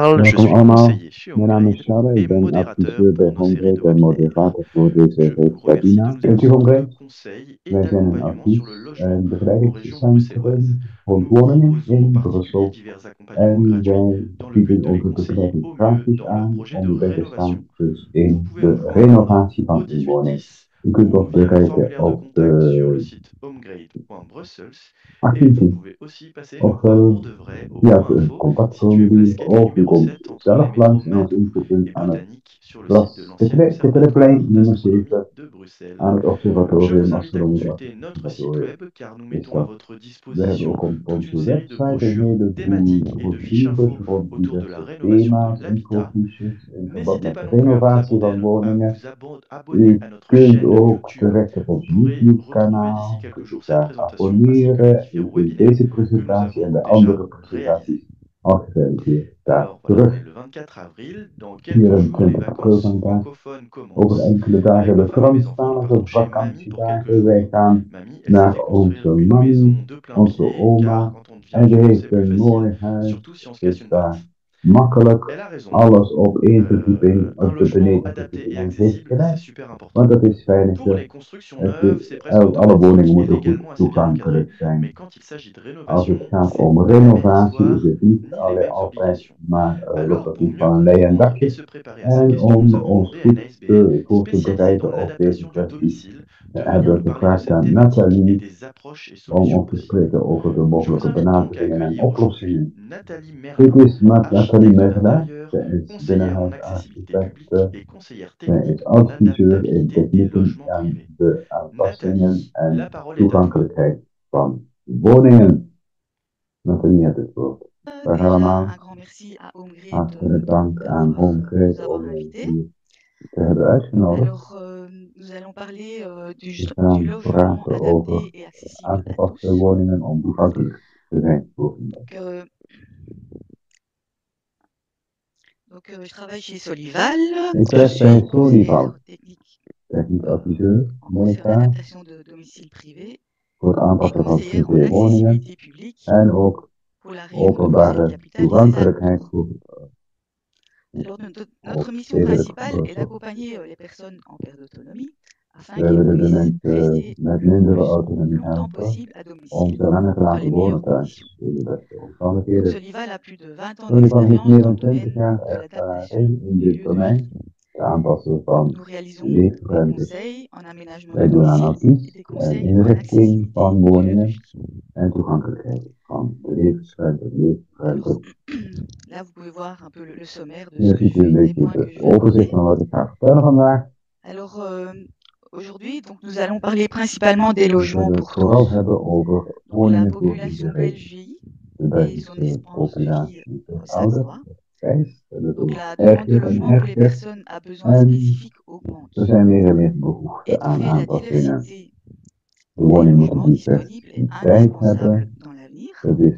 parle, je Welkom suis allemaal, conseiller chez mijn naam is HomeGrade Snelle, ik et ben modérateur adviseur bij pour nos séries HomeGrade de en webinaires. moderator voor deze Je vous remercie de webinaar. nous Kent u écouter pour le HomeGrade? conseil et Wij zijn een l'accompagnement sur le advies- logement en en région bruxelloise. begeleidingscentrum voor Nous woningen proposons aux in particuliers Brussel divers accompagnements en gratuits wij dans le but bieden de les onze conseiller bedrijven au mieux gratis dans leur aan projet om de u bij te staan rénovation. dus Vous in pouvez nous de joindre renovatie au van uw woning. 1810 U kunt ou ons via le bereiken formulaire de op contact sur le de site homegrade.brussels et vous 1810 pouvez aussi passer nous voir ofwel pour de vrai au via point het info situé contactformulier place Kennedy of u numéro komt 7 entre les zelf métros langs in ons MEP infopunt et aan het botanique sur le site de l'ancien Ketteleplein Conservatoire nummer d'astronomie 7 de aan Bruxelles. het Je observatorium vous invite à Astronomie consulter notre site Observatorium web car nous is mettons à dat. votre We hebben disposition ook op toute une onze série de website een brochures heleboel thématiques et de fiches brochures info rond autour de la diverse rénovation de thema's, l'habitat. infofiches in verband N'hésitez met pas de non plus renovatie van à woningen. vous abonner U à notre kunt chaîne ook YouTube. terecht op ons Vous pourrez retrouver d'ici YouTube-kanaal. U quelques kunt u jours cette daar présentation ainsi que les abonneren. U différents kunt webinaires deze que nous presentatie en avons de déjà andere réalisés. presentaties al gerealiseerd daar Alors voilà, on est terug. le 24 avril. Dans Hier quelques een jours, les 20 april vacances vandaag. francophones Over commencent. enkele dagen Avec ma de femme et mes enfants, nous Franstalige partons chez Mamie pour quelques vakantiedagen. jours. Wij gaan Mamie, elle s'est naar fait construire onze une maison mami, de plein onze pied, car oma. quand on devient En die vieux, c'est heeft plus een facile, mooi surtout si huis. on se casse Dus une daar patte. Elle makkelijk a raison. alles op één verdieping, Un op de logement adapté et benedenverdieping en zich accessible, c'est gelijk. super Want important. dat is Pour les veiliger. constructions Het neuves, is, c'est presque alle woningen automatique et moeten goed légalement assez bien encadré. toegankelijk zijn. Mais quand il s'agit de Als het rénovation, gaat c'est om pas la même renovatie is histoire het niet ni les alleen mêmes altijd, obligations. maar loopt Alors, dat pour niet mieux van een leien comprendre et dakje. se préparer à ces En questions, nous om avons ons demandé à une goed ASBL voor te spécialisée dans bereiden op deze l'adaptation du kwesties, domicile de venir hebben we nous parler de gevraagd cette aan thématique et Nathalie des approches et om solutions ons te possibles. spreken over de Je vous mogelijke invite donc à benaderingen en accueillir aujourd'hui oplossingen. Nathalie Dit Merlin, is Nathalie architecte Merla. d'intérieur, Zij is conseillère en accessibilité publique binnenhuisarchitecte. et conseillère Zij technique is en adviseur in adaptabilité des technieken logements en privés. de aanpassingen Nathalie, la en parole est à vous. toegankelijkheid van woningen. Nathalie heeft het woord. Dag Déjà, allemaal. un grand merci à HomeGrid Hartelijk dank aan nous HomeGrid avoir om ons invités. hier te hebben uitgenodigd. Alors, nous allons parler We du gaan logement praten over adapté et accessible à aangepaste tous. woningen om toegankelijk te zijn voor iedereen. Je travaille chez Solival. Ik Je werk suis bij conseillère Solival, technique technisch adviseur, en Monica, adaptation de domicile privé voor het et aanpassen van conseillère en privéwoningen accessibilité publique en ook pour la région de openbare Bruxelles-Capitale et ses toegankelijkheid alentours. voor Alors, notre mission stedelijk principale est Brussel. d'accompagner les personnes en perte d'autonomie afin We qu'elles willen de puissent mensen rester met le mindere plus autonomie longtemps helpen possible à om domicile ze langer te dans laten les wonen meilleures thuis conditions. in de beste Donc, omstandigheden. Solival a plus de 20 ans Oliver heeft d'expérience meer dans dan le 20 domaine jaar de l'adaptation ervaring in des dit lieux de vie. domein, het aanpassen Donc, van nous réalisons des leefruimtes. conseils en aménagement de Wij doen aan domicile et advies des en conseils en inrichting accessibilité van des lieux de woningen vie. en toegankelijkheid van de levensruimte, Alors, leefruimte. là, vous pouvez voir un peu le sommaire de ce Hier que je ziet u een vais, des beetje points que het je vais aborder. overzicht van wat ik ga vertellen vandaag. Alors, aujourd'hui, donc, nous allons parler principalement des We logements zullen pour het vooral tous. hebben over Donc, la woningen voor population belge iedereen. vieillit De et son Belgische espérance de vie populatie s'accroît. veroudert, wijst, en het Donc, wordt la demande de erger en logement pour les erger. personnes à besoins En spécifiques er augmente. zijn meer en meer behoeften Et de aan fait, la aanpassingen. diversité De des woning moet logements disponibles est diversiteit indispensable hebben. dans l'avenir. Dat is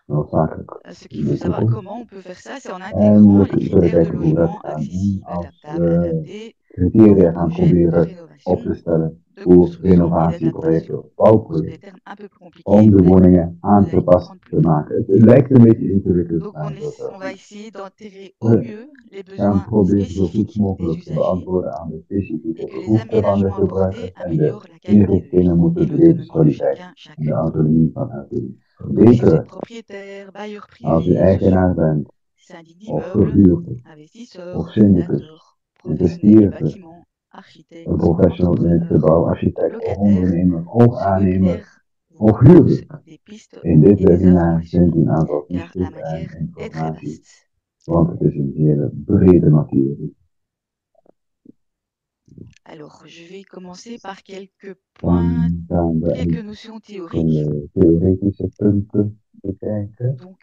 noodzakelijk Ce qu'il in faut de savoir, toekomst. comment on peut faire ça, c'est en En intégrant we les zullen critères de kijken hoe we dat logement gaan doen accessible, als adaptable, we adapté dans les criteria gaan projets de proberen op rénovation, te stellen de voor construction et renovatieprojecten d'adaptation. of Ce sont des bouwprojecten termes un peu plus compliqués, om de mais woningen vous allez aangepast comprendre plus te tard. maken. Het lijkt een beetje ingewikkeld, Donc, maar on va essayer d'intégrer au we mieux les gaan besoins proberen zo goed spécifiques des mogelijk te usagers beantwoorden aan de et specifieke que les behoeften van de aménagements apportés gebruikers en de améliorent la qualité de vie inrichtingen et moeten de l'autonomie de levenskwaliteit chacun, en de chacune. autonomie van elkaar Donc, si vous êtes verbeteren. propriétaire, bailleur Als u privé, eigenaar bent, syndic of d'immeuble, verhuurder, investisseur, of syndicus, fondateur, professionnel du investeerder, bâtiment, architecte, een professional in het entrepreneur, gebouw, architect of locataire, ondernemer of ce aannemer webinaire vous of propose huurder. des pistes In dit et des webinar informations, vindt u een aantal car la fiches en matière est très informatie, vaste. want het is een hele brede materie. Alors, je vais commencer par quelques Dan points, gaan we quelques notions théoriques. enkele theoretische punten bekijken. Donc,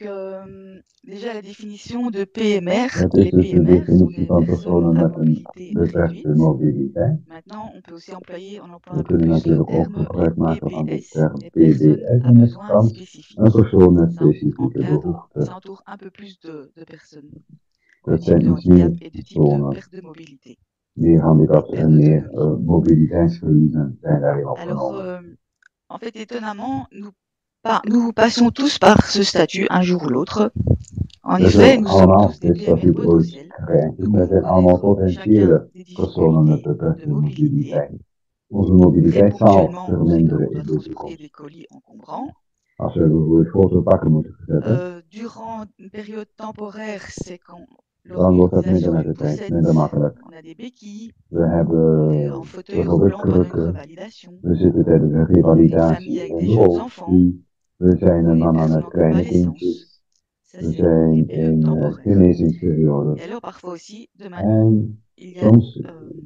déjà la définition de PMR. Dat is Les dus de PMR sont definitie des van personnes personen à met een mobilité beperkte réduite. mobiliteit. Maintenant, on peut aussi employer, on emploie We un peu kunnen plus le natuurlijk ook terme gebruik les maken van de PBS, term les personnes PBS à in het besoins Frans, een spécifiques. persoon met Ça specifieke encadre, behoeften. ça entoure un peu plus de personnes, de Dat type zijn de iets handicap meer et de type de personen, perte de mobilité meer handicaps et perte en meer d'autonomie. mobiliteitsverliezen zijn daarin Alors, opgenomen. en fait, étonnamment, nous passons tous par ce statut un jour ou l'autre. En Dus effet, nous sommes allemaal tous des is dat PMR natuurlijk ooit potentiels. gerecht. Nous Wij zijn pouvons allemaal connaître chacun potentiële des personen met difficultés de beperkte mobilité, mobiliteit. Onze mais mobiliteit zal ponctuellement, c'est verminderen quand on in doit de transporter des toekomst. colis encombrants. Als we bijvoorbeeld grote pakken moeten verzetten, Durant une période temporaire, c'est quand, lors dan de wordt dat minder l'utilisation met d'une de tijd, poussette, minder makkelijk. on a des béquilles, We on est en hebben fauteuil bijvoorbeeld roulant pendant une krukken, revalidation, we zitten tijdens een on est une famille revalidatie avec in des de jeunes enfants, rolstoel, we zijn on een est une mama personne met en kleine kindjes, convalescence. Ça, we c'est les zijn périodes in temporaires. genezingsperiode. Et alors, parfois aussi, En il y a, soms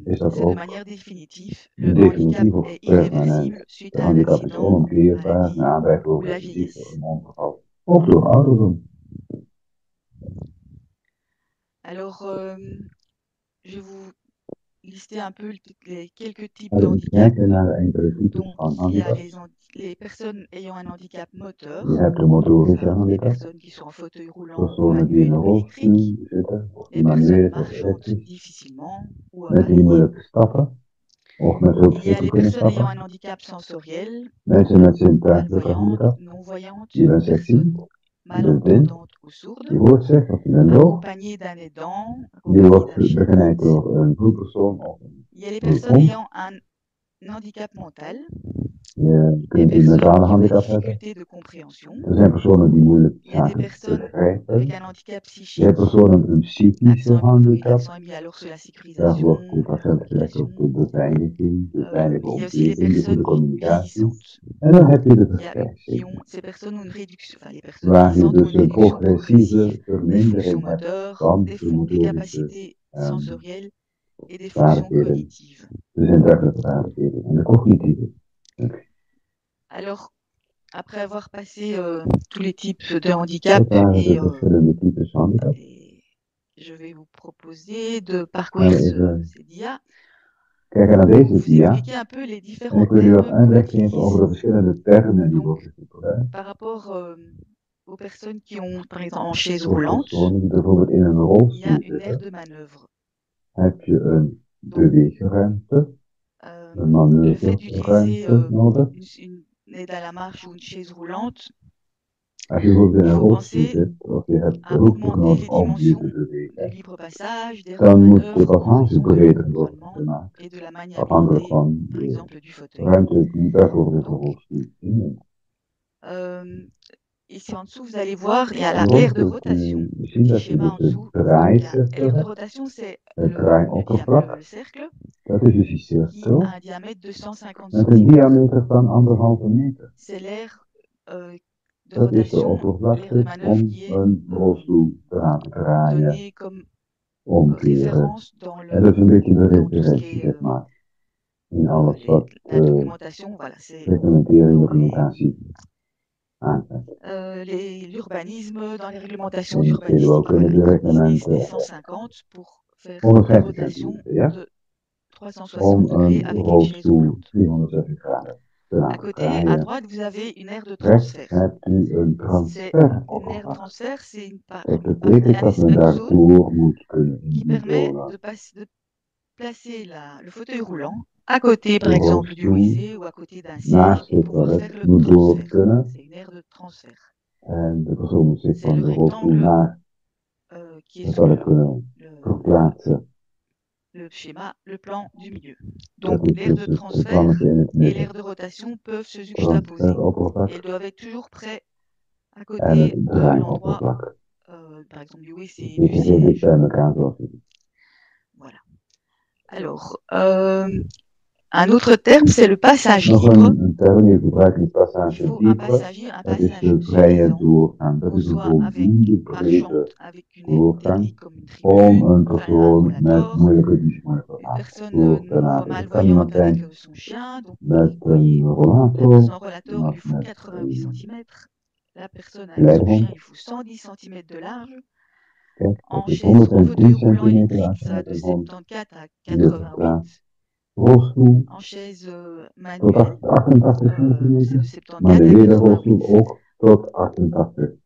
is dat c'est de ook manière définitive, le handicap definitief of est permanent. irréversible suite De à un handicap is accident, onomkeerbaar maladie na ou bijvoorbeeld la een ziekte, vieillesse. een ongeval of door ouderdom. Alors, je vais vous lister un peu les quelques types Als de we handicap. kijken naar enkele types Donc, van il y a handicaps, les personnes ayant un handicap moteur, je hebt de donc motorische ça, les handicap, personnes qui sont en fauteuil roulant personen die in manuel een ou électrique, rolstoel zitten, of die les personnes manueel is of marchantes elektrisch, difficilement ou à met die pied. moeilijk stappen of met Il y a hulpstukken les kunnen personnes ayant stappen, un handicap sensoriel, mensen met zintuigelijke malvoyantes, handicap, non-voyantes, die bent personnes slechtziend, malentendantes ou die sourdes, hoort slecht of die bent doof, accompagnées d'un aidant, die accompagnées wordt d'un chien begeleid guide. door een hulppersoon of een Il y a les personnes hulphond. ayant un handicap mental, Je les kunt een personnes mentale qui ont des handicap hebben. difficultés de compréhension. Er zijn personen die moeilijk Il y a des zaken personnes avec begrijpen. un handicap Je psychique, hebt personen met een psychische l'accent handicap. est mis alors sur la Daar sécurisation, wordt goed la accent gelegd communication. op de beveiliging, de veilige Il y a aussi les omgeving, de goede personnes communicatie. vieillissantes. En dan heb je de Qui ont, vergrijzing, ces personnes ont une réduction, enfin les personnes waar je vieillissantes ont dus une een réduction progressive progressieve des vermindering fonctions hebt moteurs, van des, de des motorische capacités sensorielles et des fonctions vaardigheden, cognitives. de zintuigelijke vaardigheden en de cognitieve. Alors, après avoir passé tous les types de handicap, Dat waren de verschillende types handicap. et je vais vous proposer de parcourir ces dias. Kijken naar deze Vous dia. expliquer un peu les En différents ik wil u wat termes qu'on uitleg geven over de utilise verschillende termen die donc, worden gebruikt. par rapport aux personnes qui ont, par exemple, en chaise Voor roulante, personen die bijvoorbeeld in een il y a rolstoel une aire zitten, de manœuvre. heb je een beweegruimte, een Le fait d'utiliser maneuverruimte nodig. une aide à la marche ou une chaise roulante, Als je bijvoorbeeld in il een faut rolstoel penser zit, of je hebt à hulpstukken augmenter nodig les om je te dimensions du bewegen, libre passage, d'air de dan moet de manœuvre en passage raison de breder worden l'encadrement gemaakt, et de la afhankelijk maniabilité, van par de exemple, du fauteuil. ruimte die bijvoorbeeld de Donc, rolstoel inneemt. Ici en dessous, vous allez voir, il y a En l'aire de kunt rotation. u zien Petit dat je schéma en dus de dessous. Donc, draaicirkel l'aire de hebt, rotation, c'est het le draaioppervlak. cercle Dat is dus die qui a cirkel un diamètre de 150 met een cm. diameter van 1,5 meter. C'est l'aire de Dat is de rotation, l'aire de oppervlakte manœuvre om qui est een rolstoel te laten draaien, donnée comme omkeren. référence dans En dat is een beetje de dans tout ce qui referentie, est zeg maar, in alles wat la documentation. Voilà, c'est reglementering, documentatie aanzet. l'urbanisme, dans les réglementations En in de stedenbouw urbanistiques, kunnen voilà, de ils utilisent reglementen des 150 pour faire une 150 rotation centimeter, ja, de 360 om degrés een avec une chaise rolstoel roulante. 360 graden te À laten côté, à draaien. droite, vous avez une aire de Rechts transfert. hebt u een C'est une aire de transferoppervlak. transfert, c'est une Dat un betekent dat men espace, une zone daardoor moet kunnen qui permet inzonen. de placer le fauteuil roulant à côté, par De exemple, du rolstoel wc ou à côté d'un siège naast et het pouvoir toilet faire le moet door transfert. kunnen. C'est une aire de transfert. En de persoon moet zich C'est van le de rolstoel rectangle naar qui est het sur toilet kunnen verplaatsen. le schéma, le plan du milieu. Dat Donc, is l'aire dus de het transfert plannetje in het et midden. l'aire de rotation peuvent se juxtaposer. Transferoppervlak Elles doivent être toujours près à en côté het de l'endroit, draaioppervlak. par exemple, du wc, Dus du die liggen dicht siège. bij elkaar zoals je ziet. Voilà. Alors, un autre terme, c'est le passage Nog libre. een term die we gebruiken is Il passage faut un libre. passage Dat is de vrije suffisant, doorgang. Dat qu'on is een soit avec voldoende brede marchande, avec une aide doorgang technique comme une om tribune, een enfin un persoon met rollator, moeilijke dismoeilijke une personne door te laten. Het kan iemand non-voyante avec zijn son chien. Donc, met vous voyez, een la rollator, personne en rollator, il iemand lui faut met 88 een cm. La personne avec son geleidehond. chien, il faut 110 cm de large. Kijk, En dat is chaise, en 110 fauteuil roulant centimeter électrique, als je ça va met de een hond 74 à hier verplaatst. 88. Rolstoel En chaise tot manuelle, 88 c'est centimeter, de 74 maar de à wederrolstoel 88. ook tot 88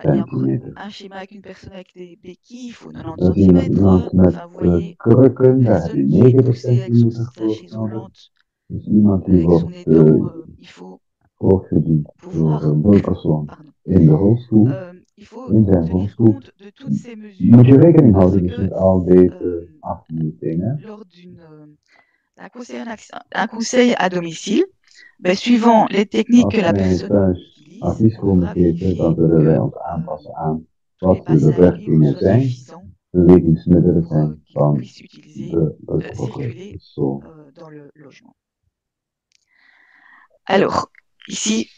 Il y a encore centimeter. un schéma avec une personne avec des béquilles, il faut 90 Dan zie je nog cm. iemand met Enfin, vous voyez, krukken, une daar heb je personne qui est 90 poussée avec sa centimeter voor chaise nodig. roulante, Dus iemand die avec son wordt aidant, il faut voorgediend door pouvoir, een hulppersoon pardon, in de rolstoel. il faut in zijn tenir voetstoel compte de toutes ces moet mesures je rekening parce houden dus que met al deze afmetingen. lors d'un conseil à domicile, ben, suivant les techniques que Als la mij personne thuis utilise, advies on komen devra geven, dan vérifier zullen wij que ons aanpassen aan tous les wat de passages libres beperkingen soient zijn, suffisants bewegingsmiddelen pour zijn qu'ils van puissent utiliser, de betrokken circuler persoon. dans le logement. Alors, ici,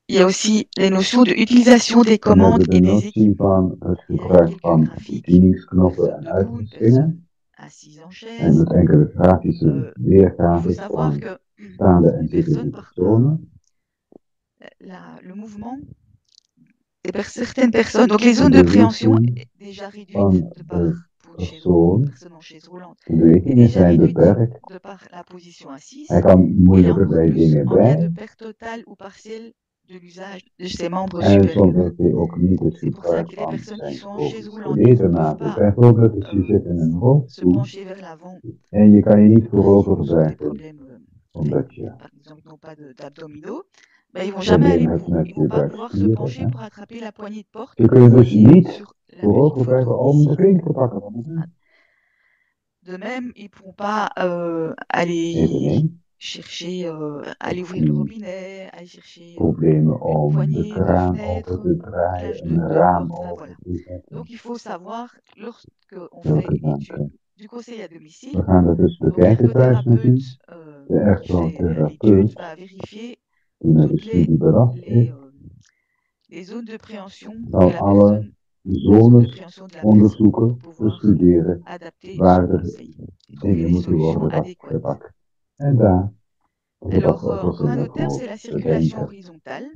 il y a aussi les notions de utilisation des Dan hebben commandes we de et des notie équipements. van het Il y a gebruik quelques van graphiques, bedieningsknoppen personne en debout, une uitrustingen. personne assise en En chaise. met enkele grafische Il faut weergaves savoir van que staande en une zittende personne, personen. le mouvement certaines personnes, donc les zones de préhension est déjà réduite Van de par pour une persoon, personne en chaise roulante de est bewegingen déjà zijn réduite beperkt. de par la position assise. Hij kan Et là moeilijker encore bij plus dingen en cas de bij. perte totale ou partielle de l'usage de ses membres En soms supérieurs. heeft hij ook niet het C'est pour ça gebruik que les van personnes qui zijn sont en chaise bovenste roulante ne peuvent ledematen. pas Bijvoorbeeld, dus je zit in een se rolstoel pencher vers l'avant en je kan je niet parce voorover qu'ils ont des buigen, problèmes, omdat je par exemple, ils n'ont pas d'abdominaux. Ben, ils vont jamais aller problemen hebt met ils je vont pas pouvoir se buikspieren. pencher Hè. pour attraper la poignée de porte Ze que vous kunnen dus voyez niet sur la petite voorover buigen photo om de ici. klink te pakken van de deur. De même, ils ne pourront pas aller Eveneens chercher, aller ouvrir le robinet, aller chercher problemen une om de poignée de kraan fenêtre, over te draaien, clage een de raam porte, enfin, over voilà. te zetten. Donc il faut savoir, lorsqu'on fait Zulke une étude zaken. du conseil à domicile, We gaan dat dus donc bekijken thuis met u. l'ergothérapeute De qui fait l'étude ergotherapeut va vérifier die met de toutes studie belast is, les zones de préhension que zal la alle personne, la zone de zones préhension de la personne onderzoeken, pour pouvoir bestuderen adapter waar son er conseil et trouver dingen les moeten solutions worden adéquates. afgepakt. En daar de Alors, encore un oplossingen autre terme, c'est voor la te circulation denken. horizontale.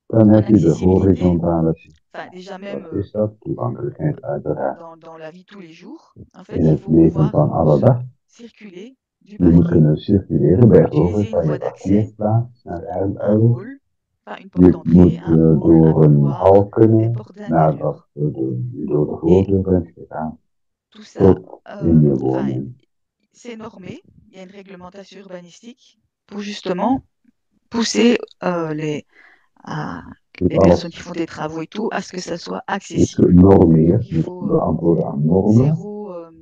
Dan En heb je de accessibilité, horizontale, enfin déjà même wat is dat? Toegankelijkheid uiteraard. dans la vie tous les jours, en fait, In il het faut leven pouvoir van alle dag. circuler du Je moet parquet, kunnen circuleren, bijvoorbeeld utiliser une van je voie d'accès, parkeerplaats naar un elders. hall, enfin une porte Je d'entrée, moet un hall, un door een hal couloir, des kunnen, portes nadat d'intérieur. je door de voordeur bent gegaan, Tout ça, tot in je enfin, woning. c'est normé. Il y a une réglementation urbanistique pour justement pousser les Dus personnes qui alles font des travaux et tout à ce que ça soit is accessible. genormeerd, Il moet faut beantwoorden aan normen.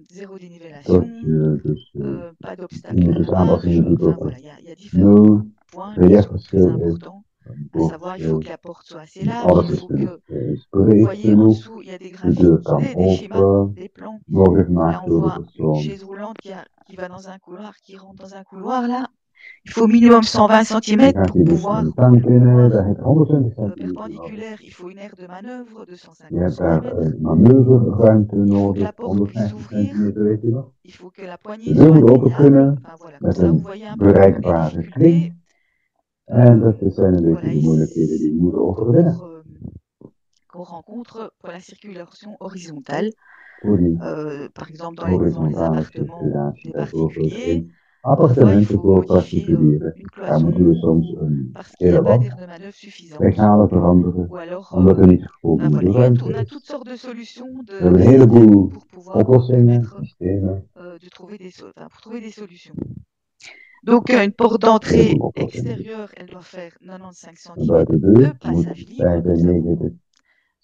zéro dénivellation, Dat je dus pas je d'obstacle moet à dus la aanpassingen marche. doen Enfin tot voilà, il y a différents nul, points qui sont très rechtverschil is, importants. een À savoir, il faut que bordverschil. la porte soit assez large, Alles il is, faut que is vous breed voyez en genoeg. dessous, il y a des De graphiques, deur kan des schémas, open des plans. worden Là, gemaakt on door de voit une persoon. chaise roulante qui va dans un couloir, qui rentre dans un couloir. Là, il faut minimum 120 Je cm gaat pour hier dus pouvoir een dans tank le binnen, couloir daar heeft 120 centimeter nodig. perpendiculaire. Il faut une aire de manœuvre de Je 150 hebt daar cm. een manoeuvreruimte Il faut que la nodig, porte puisse 150 s'ouvrir. centimeter, weet je nog? Il faut que la De poignée deur soit moet open atteignable. kunnen, Enfin voilà, comme met ça vous een voyez un peu les bereikbare difficultés. kring. En dat zijn een beetje Voilà, de moeilijkheden die we moeten overwinnen. Qu'on rencontre pour la circulation horizontale. Voor die Par exemple, dans les horizontale appartements circulatie, des bijvoorbeeld particuliers, in parfois il appartementen faut voor modifier particulieren. une Daar moeten we cloison soms een parce qu'il n'y hele a pas wand d'aire de manœuvre suffisante. weghalen, veranderen, Ou alors, omdat er niet enfin, voldoende voilà, ruimte on a is. toutes sortes de solutions, We hebben een de systèmes heleboel pour pouvoir oplossingen, permettre systemen, de trouver pour trouver des solutions. Donc, une porte d'entrée heleboel oplossingen. extérieure, elle doit faire 95 De cm de buitendeur passage moet libre. 95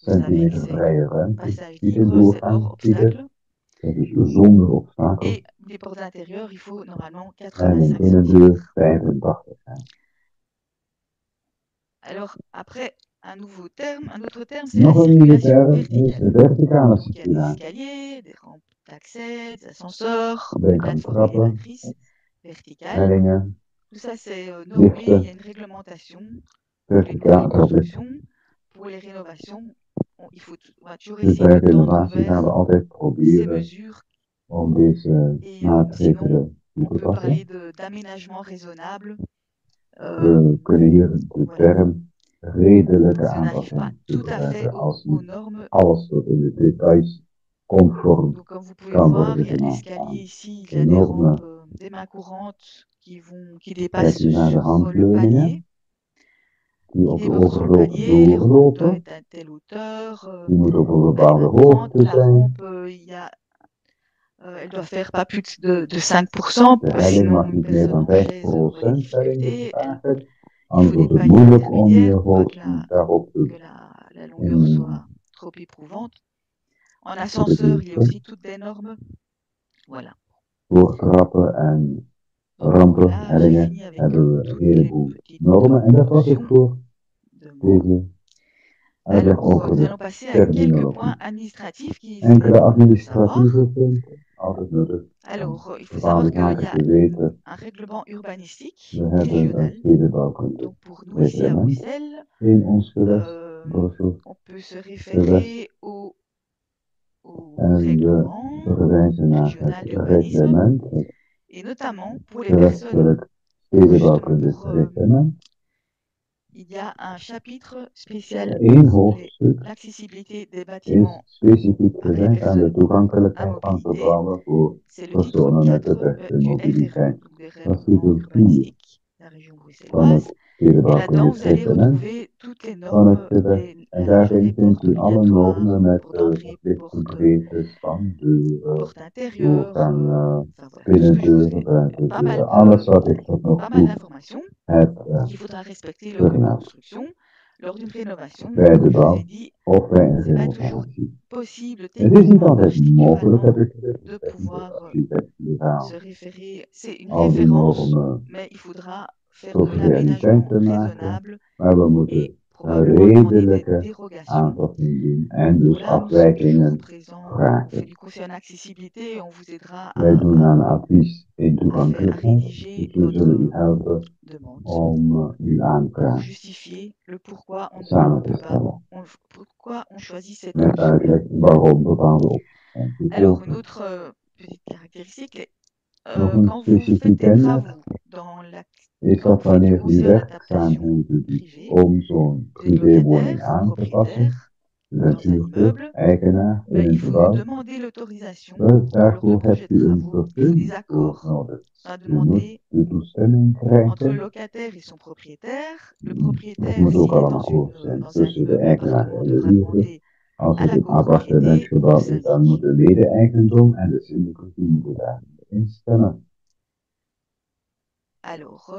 Vous savez que centimeter c'est vrije ruimte passage bieden, libre, c'est hors doorgang bieden. obstacle. Dat is zonder obstakel. Et les portes intérieures, il faut normalement En een 85 cm. binnendeur 85 cm. Alors, après, un autre terme, c'est la Nog een nieuwe circulation term is verticale. de verticale Donc, il y a des circulatie. escaliers, des rampes d'accès, des ascenseurs, des Denk aan plateformes trappen, élévatrices verticales. hellingen, Tout ça, c'est normé, il y a une réglementation pour les nouvelles constructions, pour les rénovations. Il faut toujours Dus essayer bij de tendre renovatie gaan we vers altijd ces proberen mesures. om deze Et maatregelen sinon, toe on te peut parler passen. d'aménagement raisonnable. We kunnen hier de Voilà. term redelijke Donc, si on n'arrive pas aanpassing tout à fait gebruiken als aux niet normes. alles tot in de details conform Donc, comme vous pouvez kan voir, worden il y a gemaakt l'escalier aan ici, il de y a des rampes, normen. des mains courantes qui Kijk dépassent hier naar de sur le handleuningen palier, die qui op de débordent sur le palier. Les rampes doivent overlopen. être à telle hauteur. Die moet op een Les bepaalde mains courantes, hoogte la zijn. rampe, elle doit faire pas plus de 5%, De helling sinon mag une niet meer personne dan en chaise aurait des 5% helling difficultés. bedragen. Il faut Anders des wordt het paliers moeilijk om je intermédiaires pour pas hoofd daarop que la longueur soit trop éprouvante. En ascenseur, il y a aussi toutes des normes. Voilà. Voor trappen en Donc rampen, là, j'ai hellingen, fini avec hebben we een toutes les heleboel petites normen. En dat was het notions voor de mots. deze uitleg Alors, over nous de allons passer à quelques terminologie. points administratifs qui Enkele sont bons de savoir. administratieve punten, altijd nuttig. Alors, il faut savoir Bepaalde qu'il y zaken a te weten. un règlement urbanistique We hebben een régional. stedenbouwkundig Donc pour nous ici à reglement Bruxelles, in ons gewest, Brussel. on peut se référer au En we règlement verwijzen naar régional het d'urbanisme reglement, het et notamment pour les personnes gewestelijk où justement stedenbouwkundig pour reglement. il y a un chapitre spécial Eén pour hoofdstuk l'accessibilité des is bâtiments specifiek par les gewijd aan de personnes à toegankelijkheid van mobilité. gebouwen voor C'est le titre personen met 4 beperkte du mobiliteit. RRU, donc des Dat is règlements titel 4 urbanistiques de la région van bruxelloise. het Et là-dedans, stedenbouwkundig vous allez reglement retrouver toutes les van het normes, gewest. En la daarin largeur des vindt portes u alle obligatoires normen met pour d'entrée, verplichte porte, breedtes van deuren, porte intérieure, doorgang, enfin voilà, tout ce que je vous binnendeuren, ai. buitendeuren, alles wat ik tot nog Pas mal toe d'informations heb qu'il faudra respecter lors d'une vermeld. construction, lors d'une rénovation. Bij Comme de je vous ai bouw dit, of bij een c'est pas toujours renovatie. possible Het is niet techniquement altijd mogelijk, heb architecturalement ik gezegd, de als pouvoir architect-liberaal se référer. C'est une al die référence, normen mais il faudra faire tot de realiteit l'aménagement te maken, raisonnable maar we et moeten probablement demander des redelijke dérogations. aanpassingen doen en dus Pour là, nous sommes toujours afwijkingen présents, on fait vragen. du conseil en accessibilité et on vous aidera Wij doen à aan advies in à toegankelijkheid, rédiger dus we zullen u helpen demande om uw pour aanvraag justifier le pourquoi on samen ne te peut pas, stellen. pourquoi on choisit cette Met option. uitleg waarom bepaalde opties zijn Alors, une gekozen. autre petite caractéristique, Nog een quand vous faites specifiek des kenmerk travaux dans la, is quand dat vous faites du wanneer u conseil en adaptation werkzaamheden doet privée, om zo'n vous êtes privéwoning locataire, aan te passen, propriétaire u dans bent un huurder, immeuble, eigenaar in il een faut gebouw, demander l'autorisation lors de daarvoor projets hebt de u een travaux. Il faut des vergunning voor accords nodig. à U moet demander de toestemming entre le krijgen. locataire et son propriétaire. Le Dat propriétaire, moet ook s'il est allemaal akkoord zijn dans un tussen de immeuble eigenaar appartement, en de devra huurder. demander Als à het la een copropriété, au appartementsgebouw is, dan moet syndic. de mede-eigendom en de syndicus die moeten daarin stemmen. Alors,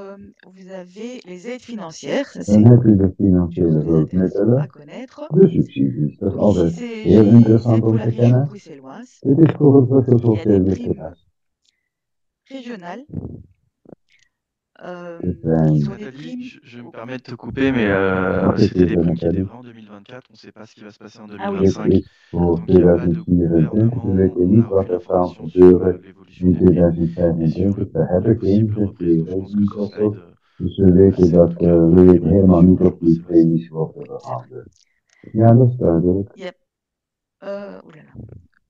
vous avez les aides financières, ça Dan c'est heb je de toujours financiële très intéressant à hulpmiddelen, connaître. de subsidies. Dat is Donc ici, altijd c'est heel interessant pour om la te région kennen. bruxelloise. Dit is voor het Brussels Il y a des Sociaal primes Ziekenhuis. régionales Dit qui zijn sont des Nathalie, primes. je me permets de te couper, mais Mag ik c'était des even, primes qui étaient Nathalie? vraies en 2024. On ne sait pas ce qui va se passer en Ah oui. Dit 2025. is voor Tant qu'il n'y a pas de 2024. We gouvernement, weten on niet n'a wat aucune er zal information sur gebeuren l'évolution in des primes et sur 2025. le, We hebben la geen possible reprise. Donc je gekregen pense que in ce Brussel. slide Dus we weten passé, en dat tout cas, we donne weten une helemaal bonne niet notion of aux gens die que ça va se premies worden C'est vrai. behouden. Ja, dat is duidelijk. Yep. Oh là là.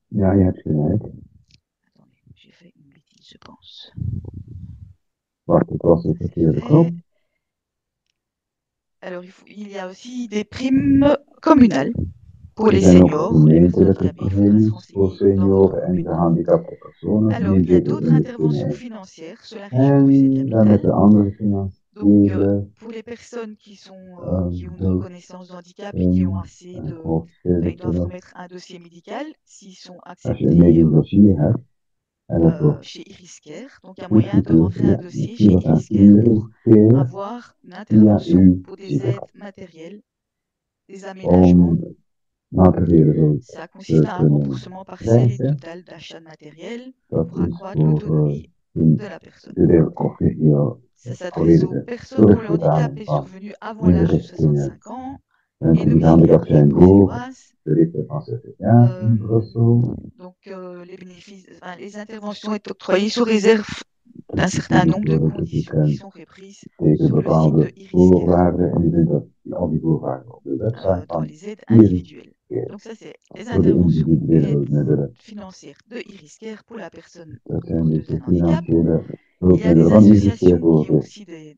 Ja, je hebt gelijk. Attendez, j'ai fait une bêtise, je pense. Wacht, het was de C'est verkeerde fait. knop. Alors, il y a aussi des primes communales pour Er les zijn ook seniors, les personnes gemeentelijke handicapées. Il faudra se premies voor renseigner dans votre senioren en commune. gehandicapte personen Alors, die il y a zitten d'autres in de interventions gemeente. financières sur la région En dan met Bruxelles-Capitale. de andere Donc, financiële pour les personnes qui ont une hulp reconnaissance de handicap et qui ont assez en de... Ils hoofdstedelijk doivent zullen. remettre un dossier médical s'ils sont Als je een acceptés medisch dossier hebt en dat wordt chez Iriscare. Donc, il y a moyen de goedgekeurd, rentrer un ja, dossier dan chez stuur het aan Iriscare pour Iriscare avoir une via intervention uw pour des ziekenhuis aides matérielles, des aménagements. om materiële hulp Ça consiste te à un kunnen remboursement partiel et krijgen. total d'achat de matériel Dat pour is accroître voor l'autonomie een de la personne. deel of geheel Ça s'adresse aux volledige personnes dont le handicap terugbetaling est van survenu avant l'âge de inrichtingen. 65 ans et Mensen die domiciliés gehandicapt en région zijn voor bruxelloise. de leeftijd van 60 jaar in Brussel. Donc, les bénéfices, enfin, les interventions sont octroyées sous réserve d'un certain nombre de conditions qui sont reprises Tegen sur le site de bepaalde Iriscare voorwaarden en je vindt dat al die voorwaarden op de website dans van les aides Iriscare. individuelles. Donc ça, c'est les Voor de interventions individuele aides hulpmiddelen. financières de Iriscare pour la personne Dat zijn dus porteuse de d'un handicap. financiële Il y a hulpmiddelen des van Iriscare associations voor qui ont de aussi des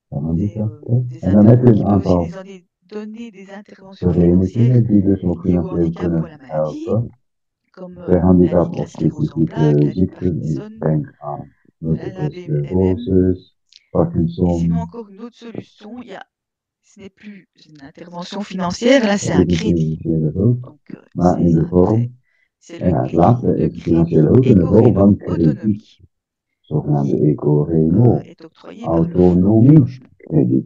gehandicapten. des En dan heb je een qui peuvent aussi aantal donner des interventions financières verenigingen die dus ook liées au financieel handicap ou à kunnen la maladie, helpen comme bij handicap la of sclérose en plaques, specifieke la ziekten. Ik Parkinson, denk aan la multiple BMM. sclerosis, Et sinon, Parkinson. encore une autre solution, ce n'est plus une intervention financière, là c'est un Dit is crédit. financiële hulp, Donc, maar in de vorm. c'est En le het crédit laatste de is financiële hulp crédit in de vorm van krediet, éco-réno-autonomie zogenaamde eco-reno, est octroyé par le Fonds du autonomie logement. krediet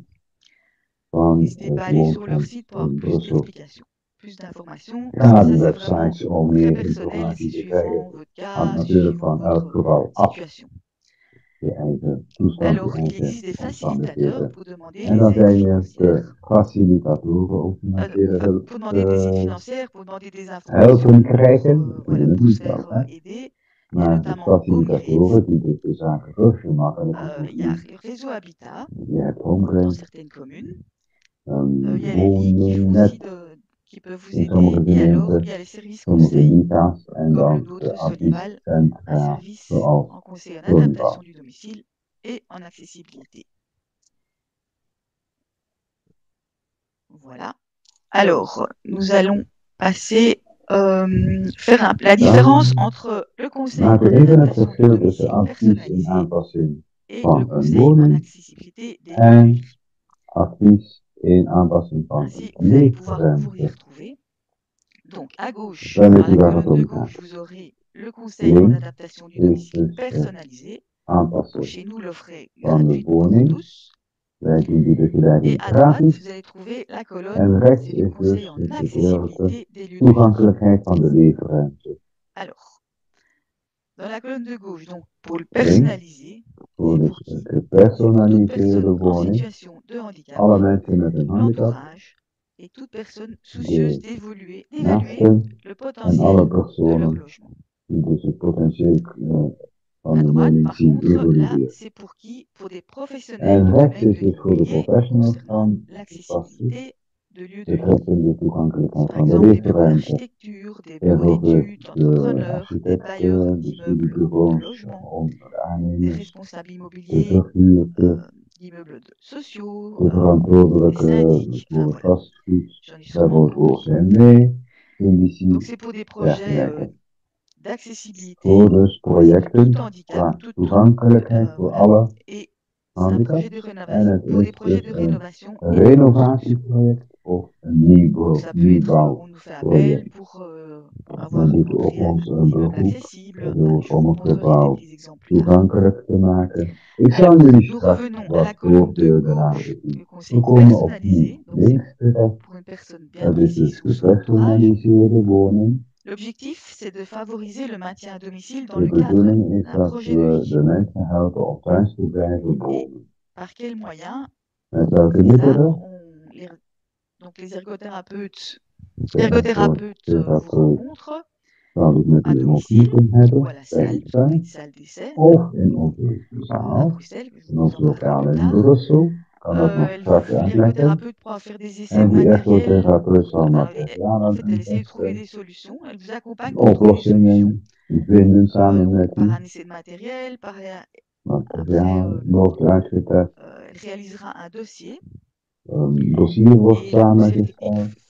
van N'hésitez het pas à aller sur leur woonfonds site pour avoir in plus Brussel. d'explications. plus d'informations, Ga naar ça de c'est vraiment websites om très meer personnel et c'est informatie te suivant krijgen. votre Hangt cas, natuurlijk suivant van elk votre geval af. situation. Je eigen toestand, je Alors, il eigen existe des facilitateurs omstandigheden. pour demander En les dan aides zijn je de financières. facilitatoren om financiële hulp Pour demander des aides te financières, pour demander des informations, helpen krijgen. We kunnen voilà, het pour se niet faire zelf, hè. aider. Il y a Maar de notamment HomeGrid, facilitatoren die dus de zaken rustig maken en il y a goed le réseau Habitat Je hebt dans HomeGrid, certaines communes. Il y a les ligues qui font Woningnet aussi qui peuvent vous in aider. sommige Et alors, il gemeenten, y a les services sommige conseils, liga's en comme le dan nôtre de Solival, un adviescentra service zoals en conseil en Solival. adaptation du domicile et en accessibilité. Voilà. Alors, nous allons passer faire la différence entre le conseil Maak en even het adaptation du verschil tussen domicile advies en personnalisé aanpassing et le van een conseil en woning accessibilité des lieux de en vie. advies in aanpassing van Ainsi, een vous allez pouvoir vous y leefruimte. retrouver. Donc, à gauche, Dan dans weet la u waar het colonne de om gaat. gauche, vous aurez le conseil en Links adaptation du is domicile dus personnalisé. aanpassing Chez nous, l'offre est van de gratuite pour woning. tous. Wij doen die dus Et eigenlijk à droite, gratis. vous allez trouver la En colonne, rechts c'est du is conseil dus en het gedeelte accessibilité des lieux de vie. toegankelijkheid van de leefruimte. Alors, dans la colonne de gauche, donc pour le Links personnaliser, voor c'est dus pour qui? de C'est pour toute gepersonaliseerde personne en woning. situation de handicap, Alle mensen met een handicap, l'entourage et toute personne soucieuse de d'évaluer naasten le en potentiel alle de leur personen logement. die dus het potentieel van À de droite, woning par zien contre, là, evalueren. c'est pour qui? Pour des professionnels En du rechts domaine is de dus voor de l'immobilier professionals concernant van toepassing l'accessibilité de lieux de vie. betreffende de C'est toegankelijkheid par van de exemple des bureaux leefruimte. d'architecture, des bureaux Bijvoorbeeld d'études, de d'entrepreneurs, des bailleurs architecten, de d'immeubles de studiebureaus, logement, onder de des aannemers, responsables de immobiliers, verhuurders, d'immeubles sociaux, de des verantwoordelijke syndics, enfin voor voilà, vastgoed, j'en ai sûrement bijvoorbeeld oublié. OCMW, Donc indici, c'est pour des projets dergelijke. d'accessibilité Voor dus pour tout projecten handicap, qua toegankelijkheid voor voilà. alle Et c'est un projet de handicaps. En rénovation, het pour des is projets dus de een rénovation et de construction. renovatieproject of een Donc ça peut être, on nous fait appel nieuwbouwproject. pour Dan avoir doet u op montré ons een l'immeuble beroep accessible. door Je om vous het montrerai des gebouw petits exemples plus tard. toegankelijk te maken. Ik zal Alors, jullie nous straks revenons à la wat colonne de voorbeelden gauche, laten zien. le conseil We komen op personnalisé. die Donc c'est links terecht. pour une personne bien Dat is dus précise ou son entourage. gepersonaliseerde woning. L'objectif, c'est de favoriser le maintien à domicile dans De le cadre bedoeling is d'un dat projet de we vie. de mensen helpen om thuis te blijven Et wonen. par quels moyens? Met welke C'est ça, middelen? donc les ergothérapeutes De vous rencontrent zal dus met à u een domicile ontmoeting ou hebben à la bij salle, de thuis petite salle d'essai, of in onze à zaal, Bruxelles, je in vous ons en parlerai lokaal plus in tard. Brussel. Kan dat nog straks uitleggen. L'ergothérapeute pourra faire des essais En de die matériel. ergotherapeut zal En materialen fait, elle en essaie de trouver des testen, solutions. Elle vous accompagne pour trouver des solutions. oplossingen vinden samen met Par u. un essai de matériel, Materiaal wordt uitgetest. elle réalisera un dossier. Een dossier wordt Et le conseiller technique, samengesteld.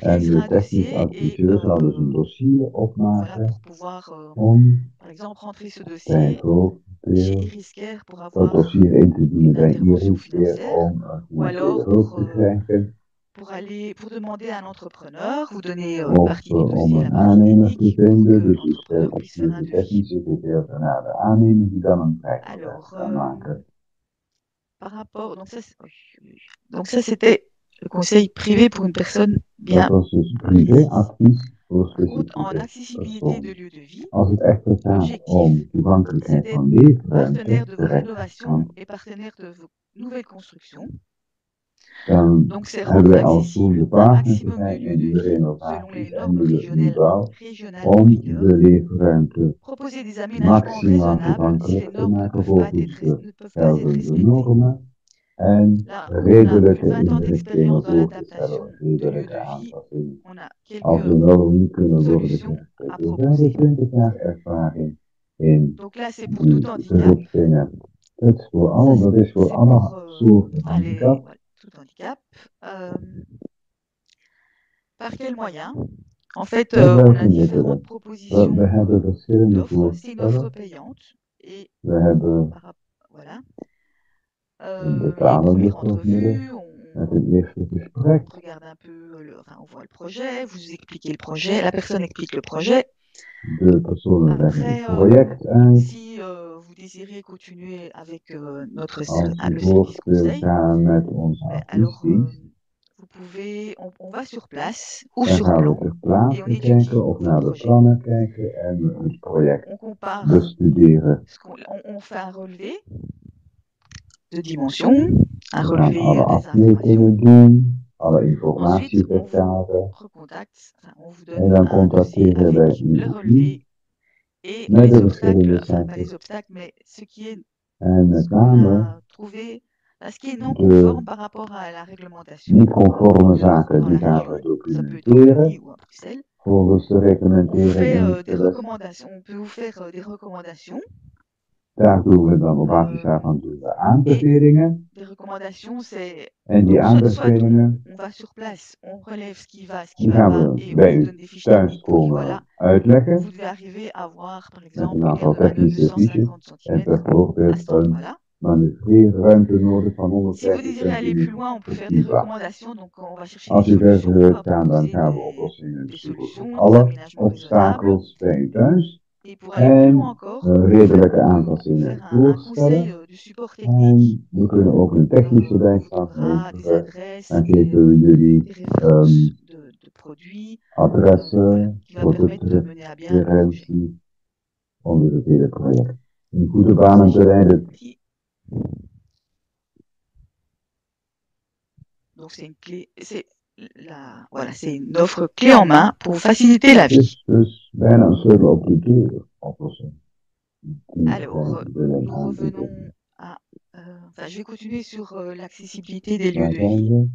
En de technisch adviseur zal dus een dossier voilà, opmaken pour pouvoir, om par exemple, rentrer ce dossier chez bijvoorbeeld Iriscare pour dat avoir dossier in te dienen une bij intervention Iris weer financière. om Ou financiële alors hulp te krijgen. pour demander à un entrepreneur, vous donnez une Of partie du om dossier, la een partie aannemer te technique, pour vinden. que Dus u l'entrepreneur stelt puisse faire un de devis. technische gedeelte naar de aannemer die dan een prijsoverheid Alors, kan maken. par rapport, donc ça c'était le conseil privé pour une personne bien. Dat was dus privéadvies voor Par contre, en specifieke accessibilité de personen. lieu de vie, Als het echter gaat l'objectif, om toegankelijkheid c'est van d'être leefruimte partenaire de vos terecht, rénovations et partenaire de vos nouvelles constructions. dan Donc c'est hebben rendre wij als doel accessible de un partner te maximum de zijn lieux in de de vie selon renovaties les en normes de nieuwbouw régionales en om en vigueur. de leefruimte Proposer des aménagements maximaal raisonnables si les toegankelijk te normes maken volgens de ne peuvent pas être geldende respectées. normen en Là, on a redelijke plus de 20 ans inrichtingen d'expérience dans voor te l'adaptation stellen, de lieux redelijke de vie. aanpassingen. On a Als de quelques normen niet kunnen worden solutions à gerespecteerd, we hebben proposer. 20 jaar ervaring in Donc là, c'est pour tout die handicap. verrichtingen. Dat is voor Ça, dat is voor c'est alle pour soorten handicap. voilà, tout handicap. Par quel moyen? En fait, Met on welke a différentes middelen? We propositions hebben verschillende d'offres. C'est une offre voorstellen. payante. Et We hebben voilà. een Les betalende premières formule entrevues, met een eerste gesprek. on regarde un peu, on voit le projet, vous expliquez le projet, la personne explique le projet. De personen leggen Après, het project uit. si vous désirez continuer avec notre Als le u service voort wilt conseil, gaan met onze alors adviesdienst, vous on va sur place ou Dan sur gaan we plan ter et plaatse on étudie kijken of le naar de projet. plannen kijken en we het project On compare bestuderen. on fait un relevé de dimension, un We gaan relevé alle des afmetingen informations. doen, alle Ensuite, on informatievergaren. vous recontacte, enfin, on vous En donne dan un dossier contacteren wij avec le u relevé et met les de obstacles, verschillende enfin pas les cijfers. obstacles, mais ce qui est En ce met qu'on name a trouvé, ce qui est non de conforme par rapport à la réglementation niet conforme de, zaken dans die la gaan région. we Ça peut être en documenteren Wallonie ou à Bruxelles. volgens de On vous reglementering fait in des Brussel. recommandations, on peut vous faire des recommandations. Daar doen we dan op basis daarvan doen we aanbevelingen. Des recommandations, c'est En die donc soit aanbevelingen on va sur place, on relève ce qui va, ce qui die va gaan pas we et on bij vous u donne des fiches techniques thuis pour dire komen voilà, uitleggen. vous devez arriver à voir par Met exemple een une aire aantal de manœuvre de technische fiches 150 en cm à bijvoorbeeld cet een endroit-là. manoeuvreerruimte nodig van Si vous 150 désirez aller plus loin, on peut faire des centimeter. recommandations, donc on va chercher Als des u verder solutions, on wilt va gaan, dan proposer gaan we oplossingen des zoeken voor solutions, des alle aménagements raisonnables. obstakels bij u thuis. Et pour aller plus loin En encore, on peut redelijke faire aanpassingen un conseil voorstellen. du support technique. En we kunnen ook een technische On vous bijstand donnera des leveren. adresses, Dan geven we jullie des références de produits, voilà, adressen qui va voor permettre de de mener à bien le projet. referentie onder het hele project. In goede banen te leiden. Donc c'est une clé, voilà, c'est une offre clé en main pour faciliter la Het vie. is dus bijna een sleutel op de deur oplossing. Alors, nous revenons à, enfin, je vais continuer sur l'accessibilité des lieux de vie.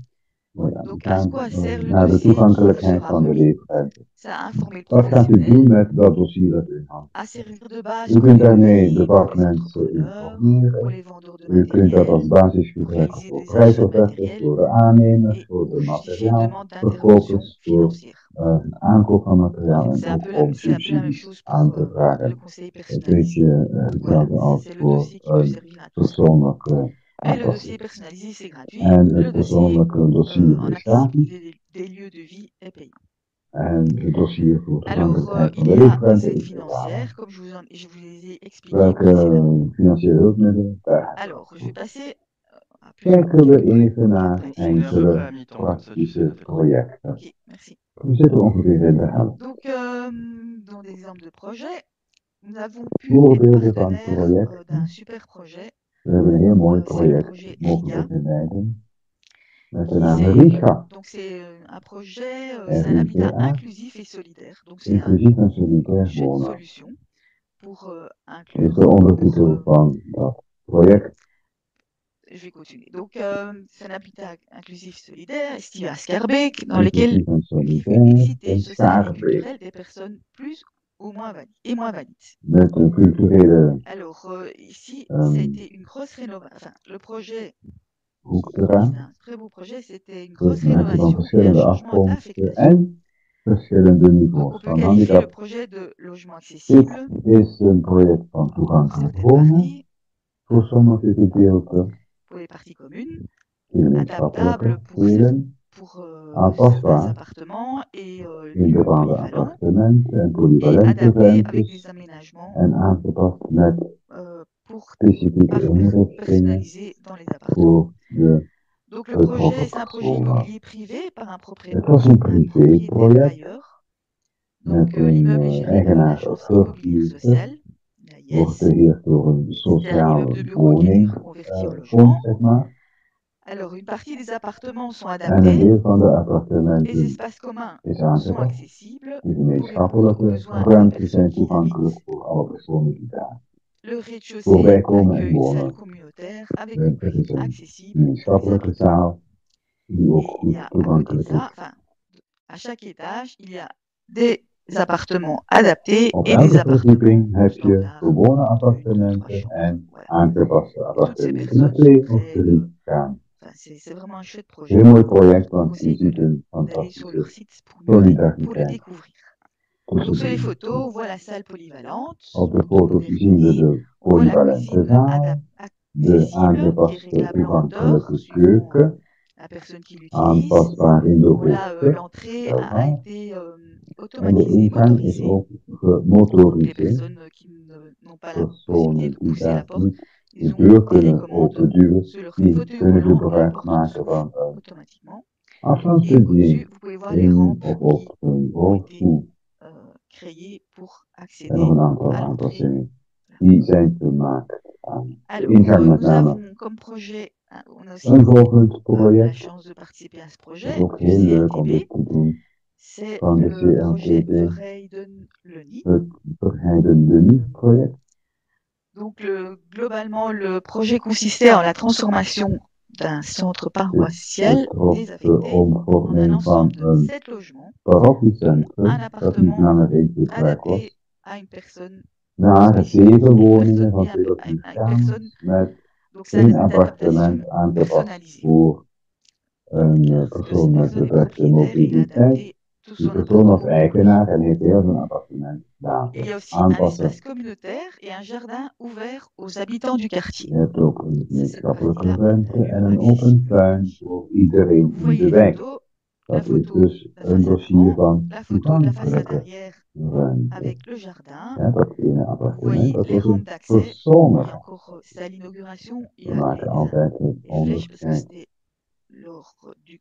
Donc, à quoi sert le naar de dossier qui vous toegankelijkheid sera van de remis? leefruimte. Ça a informé le Wat gaat u doen professionnel, met dat dossier dat u had? à servir de base U pour kunt les daarmee de devis, pour les vakmensen entrepreneurs, pour informeren. les vendeurs de U kunt dat als matériel, basis pour gebruiken réaliser voor des achats prijsoffertes, matériels voor de aannemers, et voor de pour justifier une demande d'intervention materiaalverkopers, voor financière. een aankoop van materiaal C'est en un ook peu om c'est un peu la même subsidies chose aan pour te vragen. le conseiller Een personnalisé. beetje Voilà, hetzelfde als c'est le voor dossier qui peut een servir à tout ça. persoonlijke Mais le dossier aanpassing. personnalisé, c'est gratuit. En Le het dossier persoonlijke dossier en is gratis. accessibilité des lieux de vie est payant. En het dossier voor Alors, toegankelijkheid van il de y a des leefruimte aides is betaald. financières, comme je vous les ai expliquées Welke précédemment. financiële hulpmiddelen? Daar hebben we Alors, je vais passer à Kijken we quelques even naar pratiques. On est à peu près à enkele mi-temps, comme ça tu sais praktische la tête. projecten. Ok, merci. We zitten ongeveer in de helft. Donc, dans des exemples de projets, nous avons pu Voorbeelden être van partenaires d'un projecten. super projet. We hebben een heel mooi C'est le project projet mogen RIGA. begeleiden met de Qui naam c'est- RIGA. Donc, c'est un projet, c'est un habitat RIGA, inclusif et solidaire. Donc, c'est inclusief en une solidair chouette wonen, solution pour is inclure. de ondertitel van dat project. Je vais continuer. Donc, c'est un habitat inclusif solidaire, situé à Schaerbeek, dans lequel Inclusief en vivent une solidair mixité in sociale et Schaerbeek. culturelle des personnes plus ou moins valides. Met een culturele Alors, ici, c'était une grosse rénovation. Enfin, le projet, hoek c'est eraan. un très beau projet, c'était une Dus grosse mensen van rénovation et un verschillende changement afkomsten d'affectation. en verschillende Donc, on niveaus peut van qualifier le handicap. projet de logement Dit accessible is een project van pour toegankelijk certaines wonen parties, voor sommige gedeelten, pour les parties communes, gemeenschappelijke adaptable pour delen, pour aanpasbaar certains appartements et in lieux de bestaande polyvalents appartementen en et polyvalente adapté avec des ruimtes aménagements en aangepast met pour specifieke inrichtingen personnaliser dans les appartements. voor de Donc le projet, betrokken c'est un projet personen. immobilier privé par un Het was een propriétaire privéproject bailleur. met Donc l'immeuble est een géré par une eigenaar agence als immobilière verhuurder, sociale, la wordt IES. beheerd door een C'est un immeuble de sociale bureau qui a été reconverti en logement. woningfonds, zeg maar. Alors une partie des appartements sont En een adaptés, deel van de les appartementen espaces communs is sont aangepast. accessibles De pour gemeenschappelijke besoins des ruimtes personnes zijn qui y habitent. toegankelijk voor alle personen die daar Le rez-de-chaussée voorbij komen en accueille une salle wonen. communautaire avec Er une is cuisine een accessible pour les gemeenschappelijke habitants. zaal die ook Et il y a goed à côté de toegankelijk ça, is. enfin, à chaque étage, il y a des appartements adaptés Op et des elke appartements verdieping heb je standaards, gewone 1, 2, 3 appartementen chambres. en Voilà. aangepaste Toutes ces appartementen met personnes 2 sont of très, 3 kamers. enfin, c'est vraiment un chouette projet. Heel mooi project, Je vous want je conseille ziet een d'aller sur leur fantastische site pour le solidariteit découvrir. Donc tussen sur les de photos, on groepen. voit la salle polyvalente. Op de Donc, foto's zien we modernité. de On voit la polyvalente cuisine zaal, de accessible qui est aangepaste réglable en hauteur toegankelijke suivant keuken, la personne qui l'utilise. aanpasbaar in de Voilà, hoogte. l'entrée a été En de automatisée, ingang is motorisée. ook Donc les gemotoriseerd. personnes qui n'ont pas la possibilité Personen de die pousser la daar porte, niet ils de ont deur une kunnen télécommande openduwen, sur leur die fauteuil kunnen roulant et la gebruik porte maken s'ouvre van een automatiquement. Et Afstandsbediening au-dessus, vous pouvez voir les in rampes of qui op een ont été rolstoel créées pour en nog accéder een aantal à l'entrée. aanpassingen die zijn gemaakt aan de Alors, ingang met nous name. avons comme projet, on a aussi Een volgend la project, chance de participer à ce dat is projet ook du heel leuk om dit CLTB. te doen, C'est van de le projet CLTB, Verheiden-Leuny. het Verheiden-Leuny-project. Donc, globalement, le projet consistait en la transformation d'un centre paroissial Het was de désaffecté en un omvorming van ensemble de een 7 logements, dont parochiecentrum un dat niet appartement langer één keer plek was, adapté à une personne naar spécifique, 7 une woningen personne van et 2 tot 4 une personne. kamers met Donc, c'est 1 une adaptation appartement aangepast personnalisée. voor een Parce que persoon cette met personne est beperkte propriétaire et il a mobiliteit. adapté tout Die son persoon was appartement pour lui. eigenaar en heeft heel zijn appartement Il y a laten aussi un aanpassen. espace communautaire et un jardin ouvert aux habitants du quartier. Je hebt ook een C'est cette gemeenschappelijke partie-là ruimte en renue een open accessible. tuin voor iedereen Donc, vous in de voyez les wijk. photos, la Dat is photo dus de la een façade dossier avant, van la photo de la façade toegankelijke arrière ruimte. avec le jardin. Ja, dat ene Vous appartement, voyez dat les was rampes een d'accès. Et persoonlijk. encore, c'est à l'inauguration, il y We a maken altijd het des flèches parce que onderscheid. c'était lors du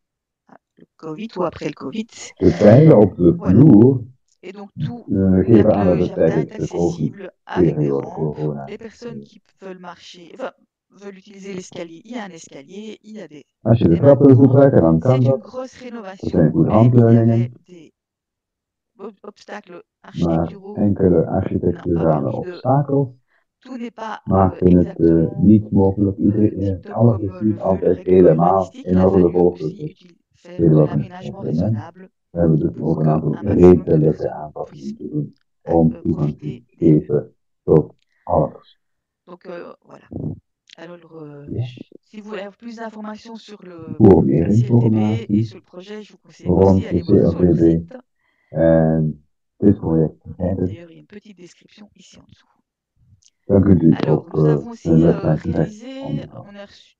le Covid ou après le Covid. De pijlen op de Voilà. vloer Et donc, tout geven aan dat le het jardin tijdens est de accessible avec des COVID-periode, rampes. corona. Les personnes qui veulent marcher, enfin, veulent utiliser l'escalier, il y a un escalier, il y a des... Als je de Et trap wil maintenant, gebruiken, dan c'est kan une dat. grosse Er zijn rénovation, goede mais il y handleidingen, avait des obstacles maar architecturaux enkele n'ont pas architecturale permis de... obstakels Tout n'est pas maakten het exactement niet mogelijk. tip-top Alles comme is le niet veut le altijd règlement helemaal urbanistique. in Il a orde fallu volgens aussi het faire de l'aménagement stedenbouwkunstreglement. raisonnable We hebben dus pour ook een aantal qu'un maximum de redelijke personnes aanpassingen puissent te doen om toegang te profiter des lieux. geven tot alles. Donc, voilà. Alors, Ja. si vous voulez avoir plus d'informations sur le Voor meer CLTB et informatie sur le projet, je vous conseille aussi rond d'aller de voir sur le CLTB site. en dit project vergeten, D'ailleurs, il y a une petite description ici en dessous. dan kunt u Alors, op nous avons aussi de website terecht. réalisé, on a reçu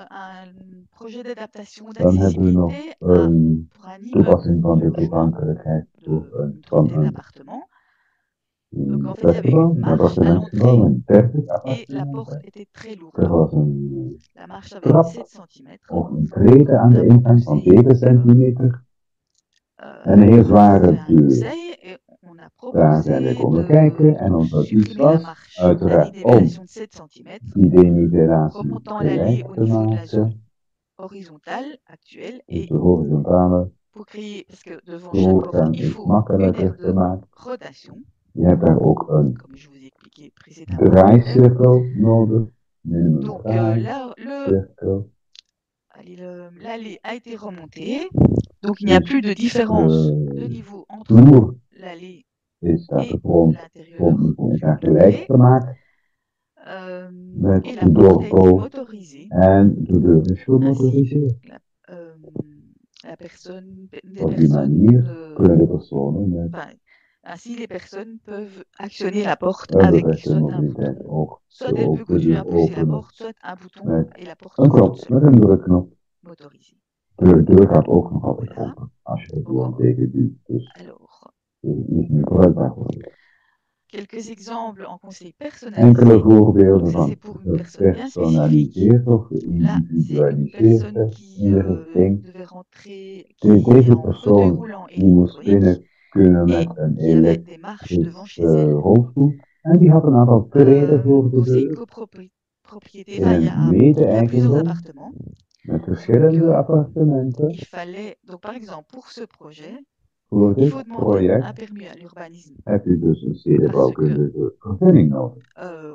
un projet d'adaptation Dan hebben we nog d'accessibilité een pour un immeuble toepassing van de de logement toegankelijkheid de voor une van trentaine een d'appartements. Donc, en fait, il y avait flatgebouw, une een marche à appartementsgebouw l'entrée met 30 et la appartementen. porte était très Er lourde. was een La marche avait trap 7 cm. of een trede aan On de a ingang van proposé 7 centimeter en een on heel a zware fait un deur. conseil et on a Daar zijn we proposé komen kijken en de ons advies supprimer la was marche, la uiteraard om dénivellation de 7 cm, die denivelatie remontant l'allée gelijk au te niveau de la zone maken horizontale actuelle op et de horizontale pour créer, parce que devant chaque porte, doorgang il is faut une makkelijker aire te de maken. rotation, Je hebt daar ook een comme je vous ai expliqué précédemment. draaicirkel nodig, minimum Donc draaicirkel. l'allée a été remontée, donc il n'y a plus de différence de niveau entre Vloer l'allée is dat et de grond l'intérieur grondniveau is du daar gelijk clé. gemaakt met Et la de porte a été doorpool motorisée. en de deur is gemotoriseerd. La personne, des Op die personnes, manier kunnen de personen met enfin, ainsi les personnes peuvent actionner la porte een avec beperkte soit un mobiliteit bouton, ook soit elle peut de continuer à deur pousser la openen porte, soit un bouton met et la porte een ouvre toute knop, seule, met een drukknop. motorisée. De deur gaat ook nog altijd Voilà. open als je het Donc, gewoon tegenduwt. Dus alors, het is niet bruikbaar worden. quelques exemples en conseil Enkele personnalisé. voorbeelden Ça, c'est van pour une personne bien spécifique. gepersonaliseerd of Là, c'est une geïndividualiseerde personne qui inrichting. devait rentrer, qui est Deze en fauteuil persoon roulant die moest électronique binnen kunnen et met een qui avait des marches devant chez elektrische elle. rolstoel. En die had een aantal treden voor de Donc, c'est une deur copropriété. in Enfin, il y een a plusieurs mede-eigendom appartements. met verschillende Donc, appartementen. il fallait, donc par exemple, pour ce projet, Voor il faut dit demander un project permis à l'urbanisme. heb je dus een stedenbouwkundige vergunning nodig.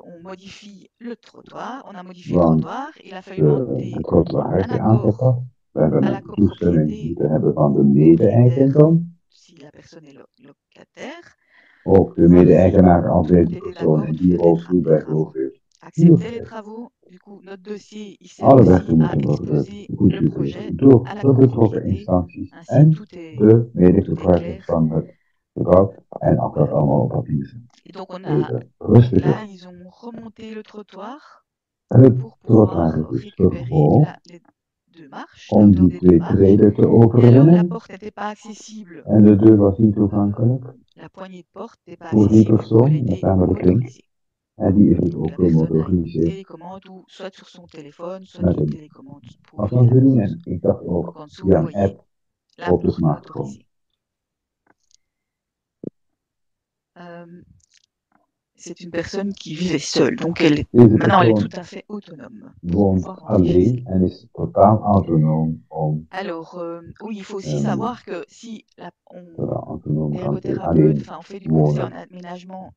On modifie le trottoir, on a modifié le Want trottoir, il a fallu demander het trottoir is un accord aangepast. We hebben à la een toestemming copropriété moeten hebben van de propriétaire mede-eigendom. si la personne est locataire. Of de Voir si mede-eigenaar als tout le deze monde était persoon d'accord in du die fait des rolstoel travaux. bijvoorbeeld Accepter les huurt. travaux. Du coup, notre dossier, il sert Alle aussi rechten à moeten worden exposer le goedgekeurd projet door à la de betrokken copropriété. instanties Ainsi, en tout est de clair. medegebruikers van het gebouw. En als dat allemaal op papier is, Et donc, on a, even rustiger. là, ils ont remonté le trottoir Het pour pouvoir trottoir is dus récupérer verhoogd les deux marches, om l'auteur die des deux twee marches. treden te Et alors, la overwinnen. porte n'était pas accessible. En de deur was niet toegankelijk La poignée de porte n'était pas voor die accessible. Du coup, elle a persoon, met été name de klink. motorisée. En die is dus Donc ook la personne a une gemotoriseerd télécommande ou soit sur son téléphone, soit met une een télécommande pour ouvrir la afstandsbediening. porte. En ik dacht Donc ook en dessous, via vous een voyez app la op de porte smartphone. motorisée. C'est une personne qui vivait seule, donc Deze maintenant elle est tout persoon à fait autonome pour woont pouvoir rentrer chez alleen elle. en is totaal autonoom om Alors, oui, il faut aussi savoir que si autonoom l'ergothérapeute, alleen on fait du conseil en wonen. aménagement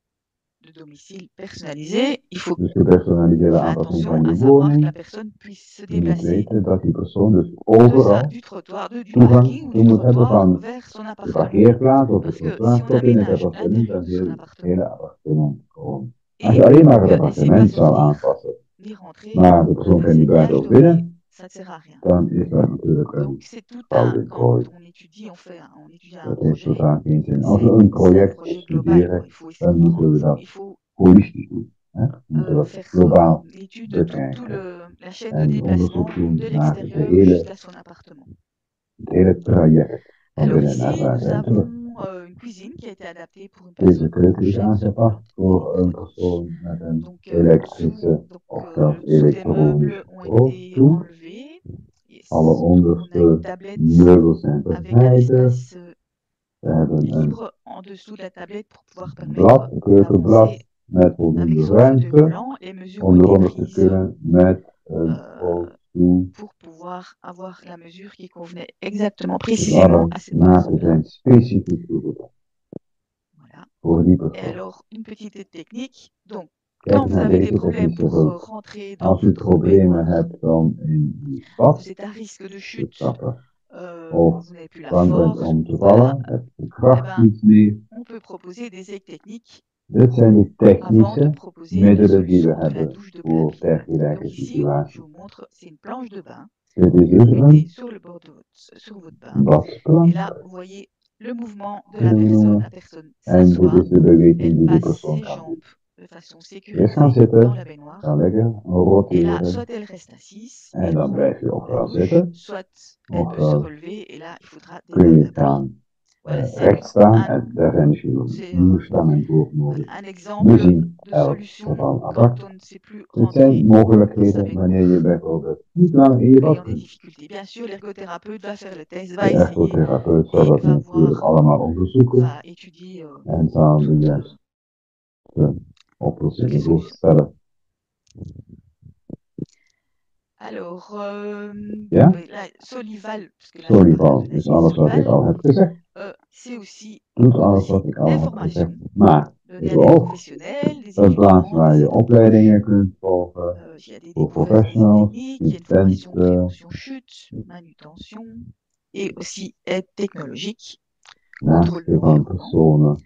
de domicile personnalisé, il faut Dus gepersonaliseerde faire aanpassing attention van à je savoir que la woning. personne puisse se Je moet déplacer weten dat die persoon dus overal du trottoir, du toegang parking ou du moet hebben trottoir van vers son de appartement. parkeerplaats of het Parce que trottoir si on tot in het aménage appartement, l'intérieur dan de son heel het appartement hele appartement gewoon. et Als je alleen maar het que les appartement zou sortir aanpassen, ni rentrer, maar de persoon kan niet buiten of binnen, ça ne sert à rien. dan is dat natuurlijk een Donc c'est tout gouden quand kooi. on étudie, on étudie un Dat heeft projet, totaal geen zin. Als we c'est een un project projet global, quoi. bestuderen, Il faut dan moeten we dat il faut holistisch doen. Hè? We moeten dat faire globaal l'étude de toute bekijken. la chaîne de En déplacement onderzoek doen de naar l'extérieur jusqu'à son appartement. het hele traject van Alors binnen naar ici, buiten nous en terug. avons une cuisine qui a été adaptée pour une Deze personne keuken is couchée sur aangepast plante voor een électronique. persoon met een Donc, elektrische of zelfs les elektronisch meubles ont été rolstoel. enlevés. Alle On a une onderste tablette meubels zijn avec un terzijde. espace We hebben een libre en dessous de la tablette pour pouvoir permettre blad, een keukenblad d'avancer met avec voldoende son fauteuil ruimte roulant. Les mesures om ont été eronder te prises kunnen met een rolstoel. pour pouvoir avoir la mesure qui convenait exactement, Dus précisément alle à cette maten personne-là. zijn specifiek toegepast Voilà. voor die Et persoon. alors, une petite technique. Donc, Kijk quand vous naar avez des deze problèmes technische pour hulp. rentrer dans Als u votre problemen baignoire, hebt om in uw vous bad êtes à risque de te chute, stappen vous of n'avez plus la bang bent force, om te voilà, vallen, hebt u kracht niet meer. on peut proposer des aides techniques Dit zijn de avant de technische proposer la middelen die we solution de la hebben douche de voor plein pied. dergelijke Donc ici, je situaties. vous montre, c'est une planche de bain. Dit is dus Vous mettez een sur le bord de votre bain. Et badplank, là, vous voyez le mouvement de kunnen we noemen. la personne En dit s'assoit, is de beweging elle die de passe persoon ses kan doen. jambes de façon Eerst gaan sécurisée dans la zitten, baignoire. gaan lekker Et là, roteren. soit elle reste assise et En elle dan prend blijf je la ofwel douche, zitten, soit elle peut se ofwel relever et là, il faudra des kun bains je d'appui. gaan Voilà, c'est recht staan. un, En daar zijn dus c'est, duurstaam en voor nodig. un We exemple zien de elk solution geval quand apart. on ne sait plus Dit rentrer zijn dans sa mogelijkheden wanneer baignoire, je bijvoorbeeld niet lang in je bad ayant des kunt. difficultés. Bien sûr, l'ergothérapeute va faire le test, De va essayer ergotherapeut zal et dat va natuurlijk voir, allemaal onderzoeken va étudier en zal de toutes juiste oplossingen les solutions. voorstellen. Alors, Ja? la Solival, parce que là, Solival is alles wat ik al heb gezegd. c'est aussi Doet alles wat ik al des heb gezegd. formations Maar données het à is des ook professionnels, des een plaats étudiants, waar des je aides opleidingen kunt volgen il y a des voor découvertes, des professionals, techniques, il y a une formation studenten prévention chute, manutention et aussi aide technologique, naast contrôle de je van l'environnement. personen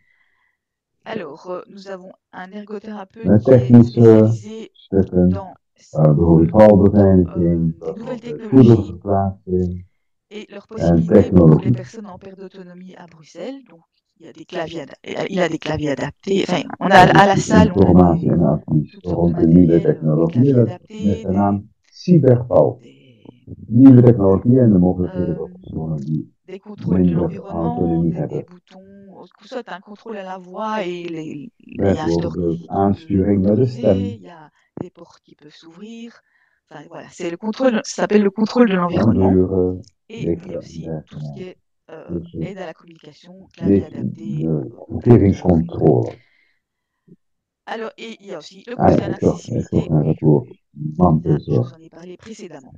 Alors, nous avons un ergothérapeute met qui est technische spécialisé stukken, dans bijvoorbeeld valbeveiliging, des nouvelles bijvoorbeeld technologies voederverplaatsing et leurs en possibilités pour les technologie. personnes en perte d'autonomie à Bruxelles. Donc, il y a des claviers, il a des claviers adaptés. Enfin, on a à la salle, on a Informatie en advies toutes sortes de rond de nieuwe matériel, des technologieën claviers met adaptés, de naam Cyberval. des Nieuwe technologieën en de mogelijkheden voor personen die des contrôles de minder l'environnement, autonomie des hebben. boutons, soit un contrôle à la voix et il y a un store Bijvoorbeeld qui peut aansturing met de l'autoriser, stem. il y a des portes qui peuvent s'ouvrir. Enfin, voilà, c'est le contrôle, ça s'appelle le contrôle de l'environnement. Deuren, Et il y a lichten aussi en tout ce qui dergelijke. est Dus aide à la communication, clavier adapté. de omgevingscontrole. Alors, et il y a aussi le Ah conseil ja, en ik toch accessibilité. naar het woord Ça, mantelzorg. je vous en ai parlé précédemment.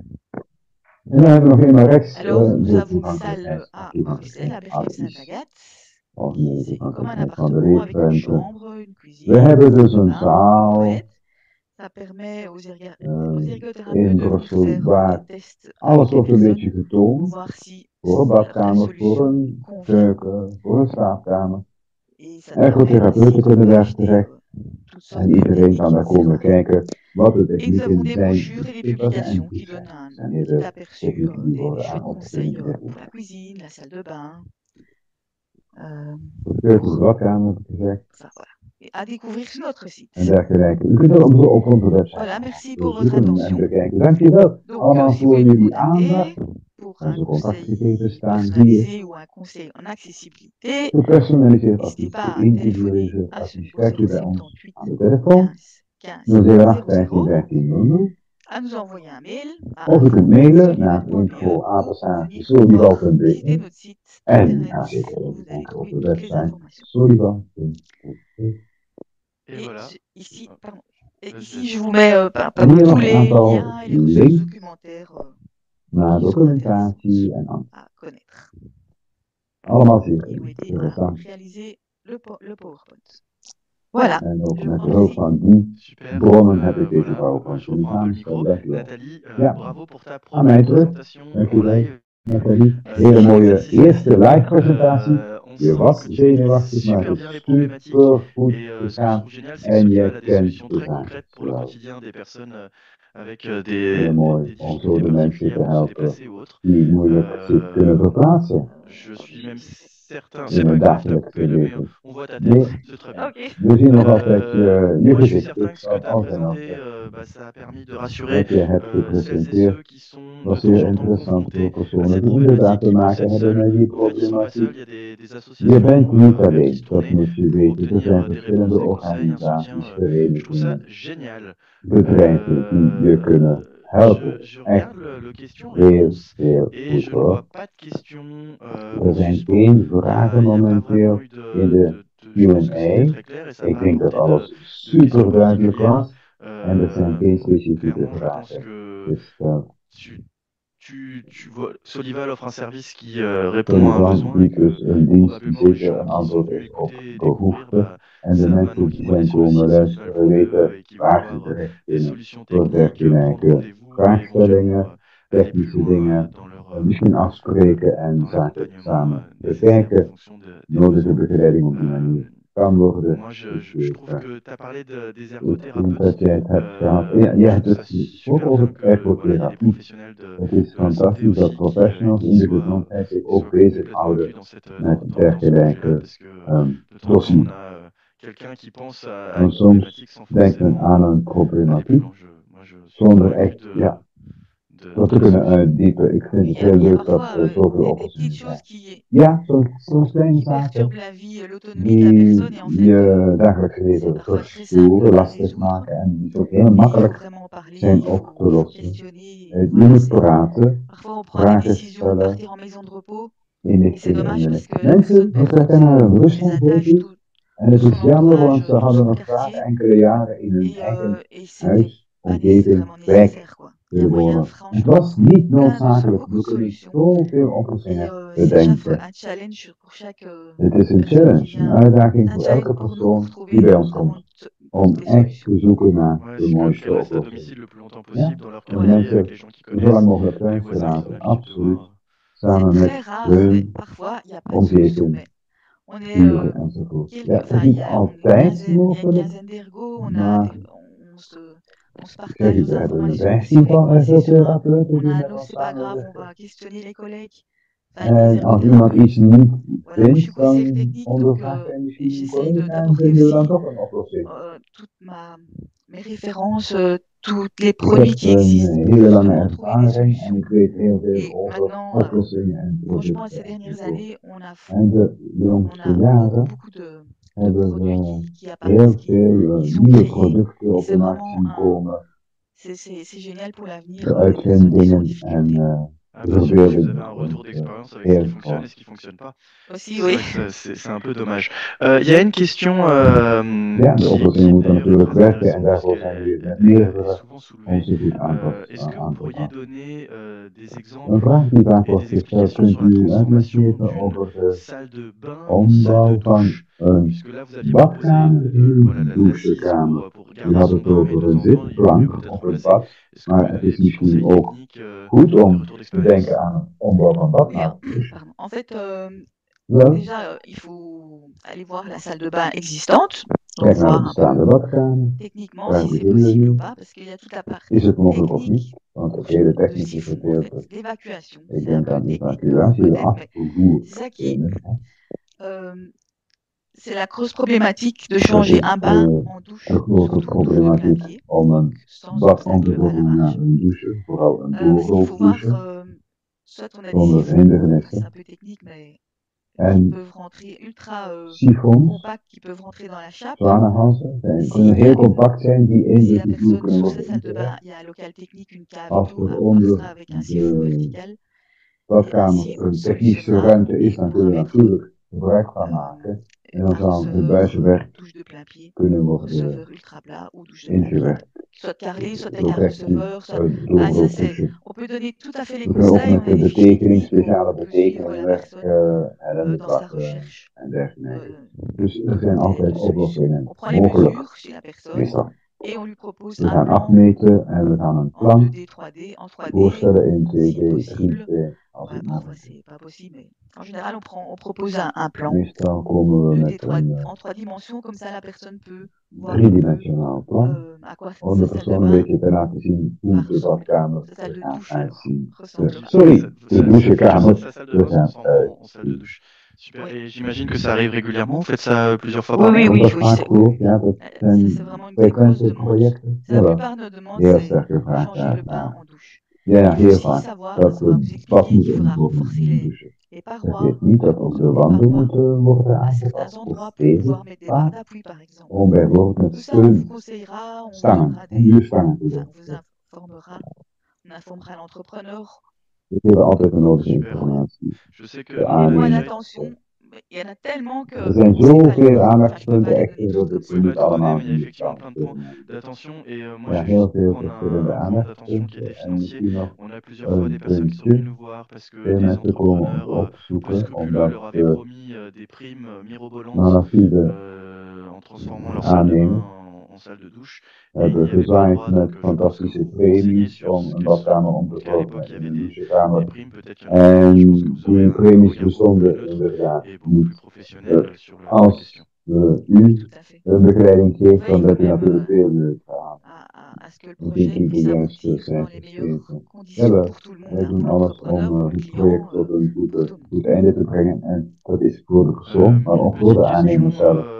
En dan hebben we nog eenmaal rechts Alors, nous de avons une salle à Bruxelles, à Berchem toegankelijkheidsadvies. Saint-Agathe. Algemene C'est comme un toegankelijkheid van de appartement avec une leefruimte. chambre, une cuisine, We hebben dus un een bain, zaal toilette. Ça permet aux ergothérapeutes in de venir Brussel faire waar des tests avec alles des wordt een personnes beetje pour getoond. voir si Voor een la badkamer, voor solution een convient. keuken, voor een slaapkamer. Et ça permet Ergotherapeuten aussi kunnen daar d'acheter terecht. toutes sortes En de iedereen kan daar techniques komen différentes. kijken wat de Et nous technieken avons des zijn brochures et des beschikbaar zijn. En publications qui die donnent un zijn hier petit de aperçu technieken die des worden chouettes aan conseils opgeschreven. pour la cuisine, la salle de bain. Voor de keuken, de badkamer heb ik gezegd. Enfin, voilà. Et à découvrir sur notre site. En dergelijke. U kunt dat op onze website Voilà, merci pour votre zoeken en attention. bekijken. Dankjewel Donc, allemaal si vous voor voulez nous jullie contacter aandacht. pour un Onze conseil contactgegevens staan hier. personnalisé ou un conseil en accessibilité, Gepersonaliseerd n'hésitez advies, pas à geïndividualiseerd téléphoner à ce advies numéro krijgt u bij ons 078 aan de telefoon. 15 15 008 15 00 13 00. à nous envoyer un mail à Of u kunt mailen naar info@solival.be ou venir voir, visiter info@solival.be. notre site En internet zeker où even vous allez kijken op trouver de toutes les website informations. solival.be. Et voilà. Ici, Hop. pardon. Et Vas-y, ici, vas-y. je vous mets En hier tous nog een les aantal liens et les ressources links documentaires naar qui sont intéressantes documentatie en à connaître. allemaal zeer Qui ont été à interessant. réaliser le PowerPoint. Voilà. En ook Je met vous behulp remercie. van die Super. bronnen heb ik deze Voilà. PowerPoint Je kunnen reprends un peu le samenstellen. micro. Dankjewel. Nathalie, Ja, bravo pour ta aan mij première terug. présentation en Dankjewel, live. Nathalie. C'était Hele un mooie exercice eerste magnifique. live presentatie. On Je sent was que tu maîtrises zenuwachtig, maar super het bien les is problématiques. super goed Et ce que je gegaan. trouve génial, c'est que En Solival jij a des kent solutions de très zaken. concrètes pour le Geweldig. quotidien des personnes avec Heel des mooi om zo difficultés de mensen particulières te pour se helpen déplacer ou autres. die moeilijk zich kunnen verplaatsen Je suis même certain, in c'est pas het grave, t'as dagelijkse coupé le, mais leven. on voit ta tête, Nee, c'est très bien. Ok. we zien nog altijd je Moi, je suis gezicht, certain que dus ce que tu as altijd nog présenté, ça a permis de rassurer wat je hebt celles et gepresenteerd ceux qui sont de was temps zeer en temps interessant confrontés voor à ces personen die problématiques, inderdaad te qui pensent maken être hebben seuls. met die En fait, ils sont pas seuls. problematiek. Il y a des Je associations bent niet vers qui alleen, se dat tourner moet je pour weten. Er obtenir zijn des verschillende réponses, des conseils, un soutien. organisaties, Je trouve ça verenigingen, génial. bedrijven die je kunnen helpen. Je Echt regarde le question-réponse heel et goed je ne hoor. vois pas de questions en Er zijn suspens. geen vragen Il n'y a pas momenteel vraiment eu in de je pense que c'était Q&A. très clair et ça Ik m'a denk dat apporté alles de super questions duidelijk particulières. was. En er zijn geen specifieke Clairement, je pense vragen que gesteld. tu vois, Solival offre un service qui répond à un Solival besoin et biedt dus que een dienst die probablement les zeker gens een qui sont antwoord venus is op écouter et découvrir behoeften. En de savent mensen maintenant die qu'ils vont aller zijn sur le komen site luisteren solival.be weten et qu'ils vont waar ze avoir terecht des kunnen solutions voor techniques, prendre dergelijke rendez-vous et éventuellement vraagstellingen, aller plus technische loin dingen, dans leur misschien afspreken en dans zaken l'accompagnement samen nécessaire en bekijken. fonction des Nodige besoins. begeleiding op die manier kan worden Moi, je gegeven. trouve que tu as parlé des Ik vind ergothérapeutes. dat jij het hebt gehad. Ja, Je jij hebt trouve ça het ook super over bien het que voilà, il y a des ergotherapie. professionnels Het is de la santé fantastisch dat aussi professionals qui in de soient, gezondheid zich qui soient ook complètement bezighouden inclus met dans ce projet-là, dergelijke parce que de temps en temps, on dossiers. a quelqu'un qui pense à En une soms problématique sans denkt men forcément aan een aller plus problematiek loin. Moi, je suis zonder convaincu echt dat de te la kunnen solution. uitdiepen. Ik vind Il het y a, heel il y a leuk dat parfois er zoveel des oplossingen petites choses zijn. Ja, soms kleine qui zaken perturbent la vie, l'autonomie de la die personne et en fait, je dagelijks c'est leven parfois très simple verstoren, à lastig résoudre. maken en die ook heel Et il faut makkelijk vraiment en parler, zijn il op te faut lossen. questionner. Je Voilà, moet c'est praten, parfois on prend des vragen décisions de stellen, partir en maison de repos et c'est inlichtingen dommage inwinnen. parce que la Mensen personne perd vertrekken toutes naar een ses ruststand, weet attaches, u. tout, En het tout is son jammer, want entourage, ze tout hadden son nog vaak quartier enkele jaren in hun eigen et c'était huis, pas omgeving, vraiment wijk nécessaire quoi. Il y a willen moyen wonen. En het franchement was niet plein de noodzakelijk. beaucoup We de kunnen solutions zoveel et oplossingen c'est à chaque fois bedenken. un challenge pour chaque Het is een personne qui challenge, een vient, uitdaging un voor challenge elke pour nous pour persoon die trouver bij ons vraiment komt. Om des echt solutions. te zoeken naar Ouais, de c'est quand même mooiste qu'elles restent à oplossing. domicile le plus longtemps Ja? possible dans leur En de quartier, avec mensen les gens qui zo lang connaissent, mogelijk les thuis te voisins qui sont laten, là, qui viennent te absoluut. voir. C'est Samen très met rare, mais hun parfois il n'y a pas de solution, omgeving, mais on est buren enzovoort. Ja, quelques, het is enfin il y niet a une altijd quinzaine, il y a une mogelijk, quinzaine d'ergots, maar on se ik zeg partage u, nos we hebben een informations. Si on est 15-tal coincé sur ergotherapeuten on die a un met os, ons c'est pas grave, on samenwerken. va questionner les collègues, enfin les En als iemand ergothérapeutes. iets niet Voilà, moi je suis vindt, conseillère dan technique, donc ondervraagt hij misschien een j'essaye collega en d'apporter vinden we dan aussi toch een oplossing. toutes mes références, tous les Ik produits heb qui existent een pour hele lange justement trouver des ervaring en solutions. ik weet heel veel Et over maintenant, oplossingen en franchement, producten ces dernières enzovoort. années, on a En de on jongste a jaren beaucoup de hebben produits we qui heel apparaissent, veel qui sont nieuwe créés. producten Et op de c'est markt vraiment zien komen. c'est génial pour l'avenir De des personnes qui sont en uitvindingen en difficulté. Ah de bah sûr, si vous verbeelding avez un voor retour ons d'expérience avec ce qui heel fonctionne et groot. ce qui fonctionne pas, Aussi, c'est oui. vrai que c'est un peu dommage. Il y a une question Ja, de qui oplossingen moeten d'ailleurs est natuurlijk très werken en intéressante parce daarvoor zijn we qu'elle hier met elle est meerdere souvent soulevée. om zich dit aan Est-ce que vous te pourriez passen. donner des Een exemples vraag die vaak et wordt des gesteld, explications kunt sur la u uitleg transformation geven d'une over de salle de bain en salle de ombouw van douche? een Puisque là, vous aviez proposé badkamer in voilà, een l'assise douchekamer. pour U garder had son het bain, mais over de temps een en temps, il vaut mieux zitplank peut-être op het remplacer. bad, Est-ce que vous maar pouvez het donner is des petits misschien conseils ook techniques, goed des om retours te d'expérience? denken aan een ombouw van bad Et, naar een douche. pardon. En fait, Wel, déjà, il faut aller voir la salle de bain existante, donc kijk naar de voir un peu bestaande badkamer. techniquement si Vraag c'est beginnen we possible ou nu. pas, parce qu'il y a toute la part Is het mogelijk of niet? technique Want het hele de technische siphon, en gedeelte, fait, l'évacuation. ik C'est un denk peu aan de technique evacuatie, de peut-être, mais afvoer. c'est ça qui c'est la grosse problématique de changer un bain en douche, Een grote surtout douche de plein problematiek pied, om donc een sans bad om te obstacle à la vormen naar marche. een douche, vooral een Parce qu'il faut voir, doorloopdouche, soit on a des zonder siphons, c'est hindernissen. un peu technique, mais En peuvent rentrer ultra sifons, compacts, qui peuvent rentrer dans la chape. zwanenhalsen, S'il kunnen y heel a, compact zijn, die in si de la vloer personne kunnen sous sa worden salle de bain, ingelegd. il y a un local technique, une cave et Als tout, er on passera onder avec un siphon de vertical. Et badkamer ainsi, on een technische solutionnera ruimte is, dan pour kunnen we mettre natuurlijk gebruik van maken. En dan un zal het receveur buitenwerk douche de plein pied, kunnen worden receveur ultra plat ou douche de plein pied. ingewerkt. Soit carrelé, soit avec Zo un krijgt u receveur, soit... door Ah, ça ook c'est... douchen. On peut donner tout à fait les We kunnen ook conseils, on met a des de fiches betekening, techniques, speciale on peut suivre betekeningen la personne werken en de dans sa vakken recherche. en dergelijke. Dus er zijn De altijd solutions. oplossingen On prend les mogelijk, mesures chez la personne meestal. et on lui propose We un gaan plan afmeten en we gaan een en plan 2D, 3D, en 3D, voorstellen in si 2D, possible. 3D, als Ouais, het parfois mogelijk is. c'est pas possible, mais en général on propose un plan Meestal komen we 2D, met een en 3 dimensions, comme ça la personne peut voir un peu driedimensionaal plan à quoi om sa de salle de persoon een bain beetje te laten zien hoe de badkamer sa salle er de gaat douche alors uitzien. ressemble. Sorry, de Sa douchekamer salle de er bain se gaan transforme en salle de uitzien. douche. Super. Oui. Et j'imagine que ça arrive régulièrement. Vous faites ça plusieurs fois Oui, par oui, an? Komt dat oui, vaak c'est voor? Ja, dat ça, zijn c'est vraiment une très grosse frequente demande. projecten. La Jawel. plupart de nos demandes, Heel c'est sterke vraag changer le bain daarnaar. en douche. Ja, Il faut heel aussi vaak. savoir, Dat ça va vous het expliquer bad moet qu'il faudra worden renforcer in de les douche. Dat parois, heet niet dat ook de les wanden parois moeten worden à certains aangepast of endroits pour stevig pouvoir mettre des barres vaak. d'appui, par exemple. Om bijvoorbeeld met Tout ça, on vous steun conseillera, on vous stangen, donnera om muurstangen te enfin, doen. on vous informera, on informera l'entrepreneur. We geven altijd de nodige Super. informatie. Je sais que De nous, on a Les points déjà d'attention, mais il y en a tellement que Er zijn on sait pas zoveel enfin, je peux pas aandachtspunten les donner echter toutes dat comme ik ça. ze pouvez pas niet tout donner, allemaal mais il y a in de effectivement stand plein de points kunnen. d'attention. Et moi, Ja, je vais heel juste veel prendre verschillende un point d'attention qui était aandachtspunten en financier. misschien nog On a plusieurs fois des een personnes qui sont venues nous puntje. voir parce que Veel des mensen komen ons entrepreneurs peu opzoeken scrupuleux leur omdat avaient promis des primes mirobolantes malafide en transformant leur salle de bain aannemers en salle de douche. Et hebben ils n'y avaient pas gezaaid droit, met donc je pense que fantastische vous vous renseignez premies sur om een quels sont. badkamer om te En tout cas, à l'époque, vormen il y in avait een des douchekamer. primes, peut-être qu'il y en a aujourd'hui. Je pense que En vous aurez die un premies regard beaucoup plus bestonden neutre inderdaad et beaucoup plus niet. professionnel sur la Als question. u Oui, tout à fait. een begeleiding On geeft, dan veille bent quand u même natuurlijk veel meer gaan. à ce que le Dan kunt projet u de puisse juiste aboutir dans les cijfers meilleures geven. conditions Jawel, pour tout le monde, wij hein, pour doen alles om l'entrepreneur, pour le het client, project tot een pour tout le monde. goed einde te brengen. En dat is voor de persoon, maar Une ook voor petite de aannemer question zelf.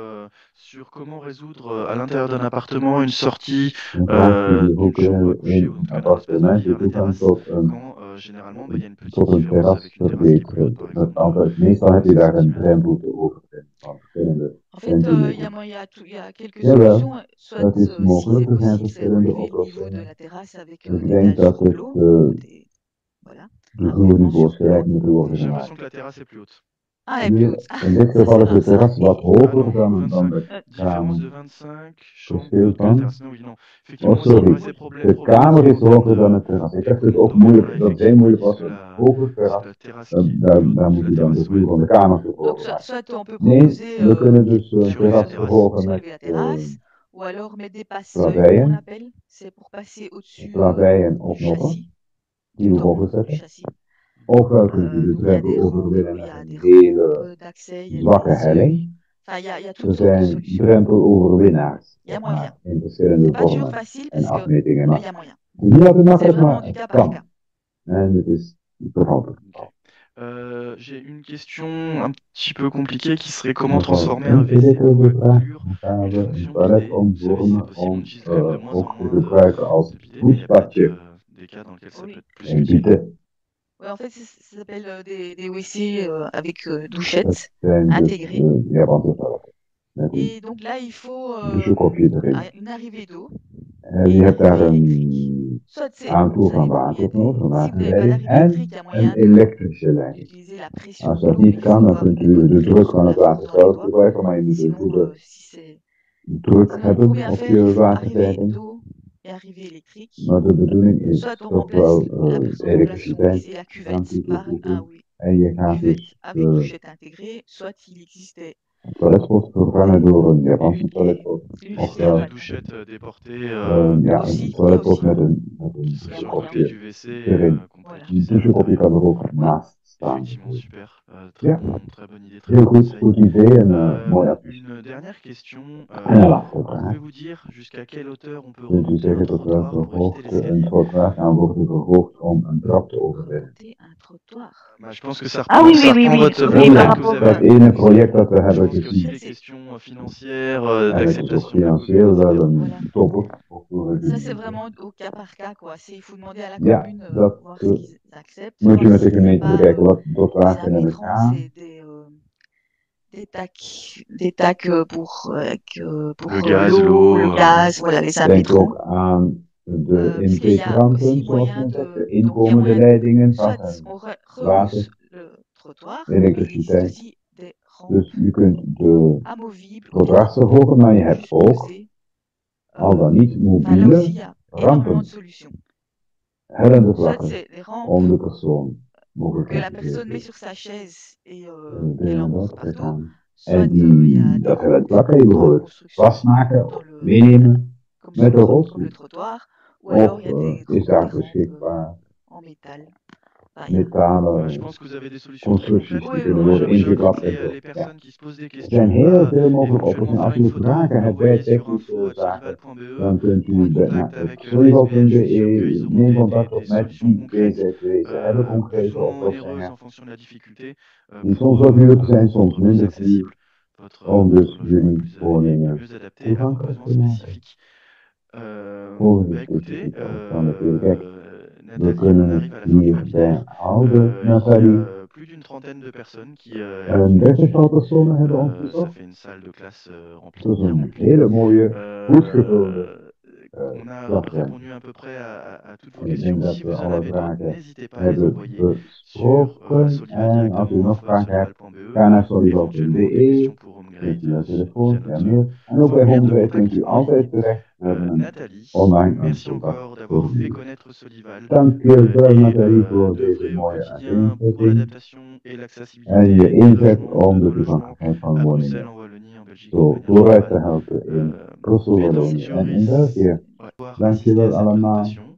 sur comment résoudre à l'intérieur d'un appartement une sortie Een vraag die we d'une ook chambre à hebben coucher in ou en een tout cas d'un espace de appartement, vie de vers la toegang terrasse quand généralement il y a une petite tot een différence avec terras une terrasse qui est plus haute, verbeteren. par Dat exemple altijd, meestal heb je 5 daar een cm. drempel te overwinnen van verschillende En fait, il y centimeters. y a quelques Jawel, solutions. Soit, dat is si c'est mogelijk. Er zijn possible, c'est verschillende relever le niveau de oplossingen. la terrasse avec Ik des denk dalles dat sur het plot. Voilà. de Un revêtement vloerniveaus sur plot. gelijk moeten worden J'ai l'impression gemaakt. que la terrasse est plus haute. Ah, elle est plus haute. In dit Ça, geval c'est is het terras wat Ah hoger non, dan 25. de Différence kamer. de 25, chambre plus Verschil haute que la van? terrasse. Non, oui, non. Oh, Effectivement, moi, ça me sorry. paraissait De problématique kamer is en termes hoger dan de, het terras. Ik de dacht het ook condo, mais non, là, moeilijk, dat het heel effectivement, ils moeilijk disent was. que Een hoger c'est terras, la terrasse qui est plus haute, daar donc moet la u dan de terrasse, vloer ouais. van de kamer te Donc, verhogen. soit on peut Nee, proposer we kunnen dus een Surlever la terras terrasse. verhogen met surlever la terrasse, ou alors mettre des passe-seuils, comme on plaveien, appelle. C'est pour passer au-dessus plaveien of du noppen, châssis, die du we dorme, hoger du zetten. châssis. Ofwel kunt u de Donc, il y a drempel des rampes, overwinnen il y met a een des hele rampes d'accès, il y a zwakke des seuils. helling. Enfin, il y a Er toutes sortes de zijn solutions. drempeloverwinnaars, Il y a zeg moyen. maar, in verschillende C'est pas toujours vormen facile en parce que, afmetingen. mais il y Maar a moyen. het is niet altijd C'est makkelijk, vraiment maar du cas het par kan. cas. En het is vooral Ok. J'ai une question un petit peu compliquée qui serait comment nogal transformer un WC pour ingewikkelde vraag. inclure Hoe gaan une we een fonction toilet bidet. Vous savez, c'est omvormen possible, on om utilise quand même de moins en ook te moins gebruiken als de bidet, mais il y a peut-être poetsbadje des cas dans lesquels ça Oui. peut être plus en utile. bieten. Ouais, en fait, ça s'appelle des WC avec Dat douchette zijn dus intégrée. ja, wandeltoiletten met een Et donc là, il faut douchekopje erin. une arrivée d'eau En et je une hebt daar arrivée électrique. een Soit c'est, aanvoer ça van dépend, il y a water nodig, een si vous n'avez pas waterleiding d'arrivée électrique, il y a en moyen een elektrische leiding. d'utiliser la pression Als de dat l'eau, mais niet il kan, faut dan avoir kunt une u bonne de druk pression, van de het la water force dans les zelf doigts. gebruiken, maar je moet een Sinon, goede si c'est... druk Sinon, le hebben premier à op faire, il je faut arrivée waterleiding. d'eau et arrivée électrique. Maar de bedoeling is Soit on toch remplace, wel la de personne remplace son elektriciteit WC, la gaan cuvette, par un toevoegen. En je gaat cuvette dus avec de douchette intégrée, soit il existait toiletpot vervangen door een Japanse une toiletpot. une Des litière Ofwel des douchettes déportées ja, aussi, een il y a toiletpot aussi. met een qui seraient Il y a sur le moyen. côté douchekopje du WC erin. qu'on peut Voilà. Een utiliser à douchekopje kan l'intérieur. er ook naast staan. Effectivement, super. Ja, Très bonne idée, très heel bon goed, conseil. goed idee en mooi advies. Une dernière question. En een laatste vraag. Pouvez-vous dire jusqu'à quelle hauteur on peut Kunt u remonter un zeggen tot welke trottoir pour éviter hoogte een l'escalier? trottoir kan worden verhoogd om een trap te overwinnen? Remonter un trottoir. Bah, je pense que ça Ah reprend, oui, ça oui, oui, reprend oui. votre Oui, projet par Ja, que vous rapport avez. dat ene project dat we Je hebben pense qu'il y a aussi gezien. des questions financières, En het is ook d'acceptation de la commune, financieel wel etc. een Voilà. topper. Of voor Ça, c'est een vraiment au cas par cas, quoi. Il faut demander à la ja, commune, dat voir ce qu'ils acceptent, moet voir je met de s'il n'y a gemeente pas bekijken. Wat, tot waar des kunnen we impétrances gaan? et des tacs pour Le gaz, l'eau, l'eau, le gaz, voilà, les Denk intrants. ook aan de Parce qu'il y a aussi infiltranten, zoals moyen men zegt, de donc il y a inkomende moyen, leidingen van soit het on water, rehausse le trottoir, mais il existe elektriciteit. aussi des rampes Dus je kunt de amovibles ou des trottoirs rampes verhogen, maar je hebt juste ook, posées. al dan niet Enfin, là aussi, il y mobiele a énormément de rampen, solutions. hellende Soit vlakken, c'est des rampes om de persoon que la mogelijkheid te personne met geven sur sa chaise et de qu'elle en emporte dat te partout, gaan. soit En il y a dat des hellend vlakken, je dans la bijvoorbeeld construction, vastmaken, dans le, meenemen comme, met de ros, comme le trottoir, ou alors of il y a is des daar rampes beschikbaar en métal. Enfin, il y a- Je metalen pense que vous avez des solutions très constructies concrètes. die Oui, kunnen oui, worden oui, oui. ingeklapt J'invite en zo. les Ja. personnes qui se posent des Er zijn questions heel à veel mogelijke éventuellement oplossingen. faire Als une jullie photo, vragen hebt bij l'envoyer sur technische zaken, info@solival.be, dan kunt prendre u contact naar avec solival.be, l'ASBL. Je suis sûr qu'ils auront neem contact op des met solutions die concrètes, VZW. Ze hebben plus ou concrete moins onéreuses en oplossingen, fonction de la difficulté, die pour soms wat duurder zijn, soms rendre plus minder duur, accessible om votre dus logement jullie et woningen mieux adapté à vos toegankelijk besoins te maken. spécifiques. Volgende Écoutez, specifiek kan natuurlijk. Kijk, we Nathalie, on kunnen arrive à la fin het du webinaire. hierbij houden, Il y Nathalie. a plus d'une trentaine de personnes qui Een ont dertigtal suivi. personen hebben ons Ça bezocht. fait une salle de classe remplie, Dat is bien een remplie. hele mooie, goed gevulde On a klasruimte. répondu à peu près à toutes vos En ik denk questions. dat Si we vous en alle avez d'autres, vragen n'hésitez pas à les hebben envoyer sur besproken. Solival En als u directement, nog vragen hebt, info@solival.be, ga naar éventuellement des questions solival.be, pour via HomeGrade telefoon, via notre mail. En ook bij formulaire de HomeGrade kunt contact u en ligne. altijd terecht. We hebben een Nathalie, online merci encore d'avoir fait formulier. connaître Solival Dank je wel, et Nathalie, voor deze d'œuvrer au mooie quotidien pour uiteenzetting. l'adaptation et En l'accessibilité je des inzet logements, de om de nos logements toegankelijkheid van à Bruxelles, woningen en Wallonie, en Belgique de zo manière vooruit te générale. helpen in Euh, Brussel, et donc Wallonië en j'aurais in België. assisté à Dankjewel cette allemaal. présentation.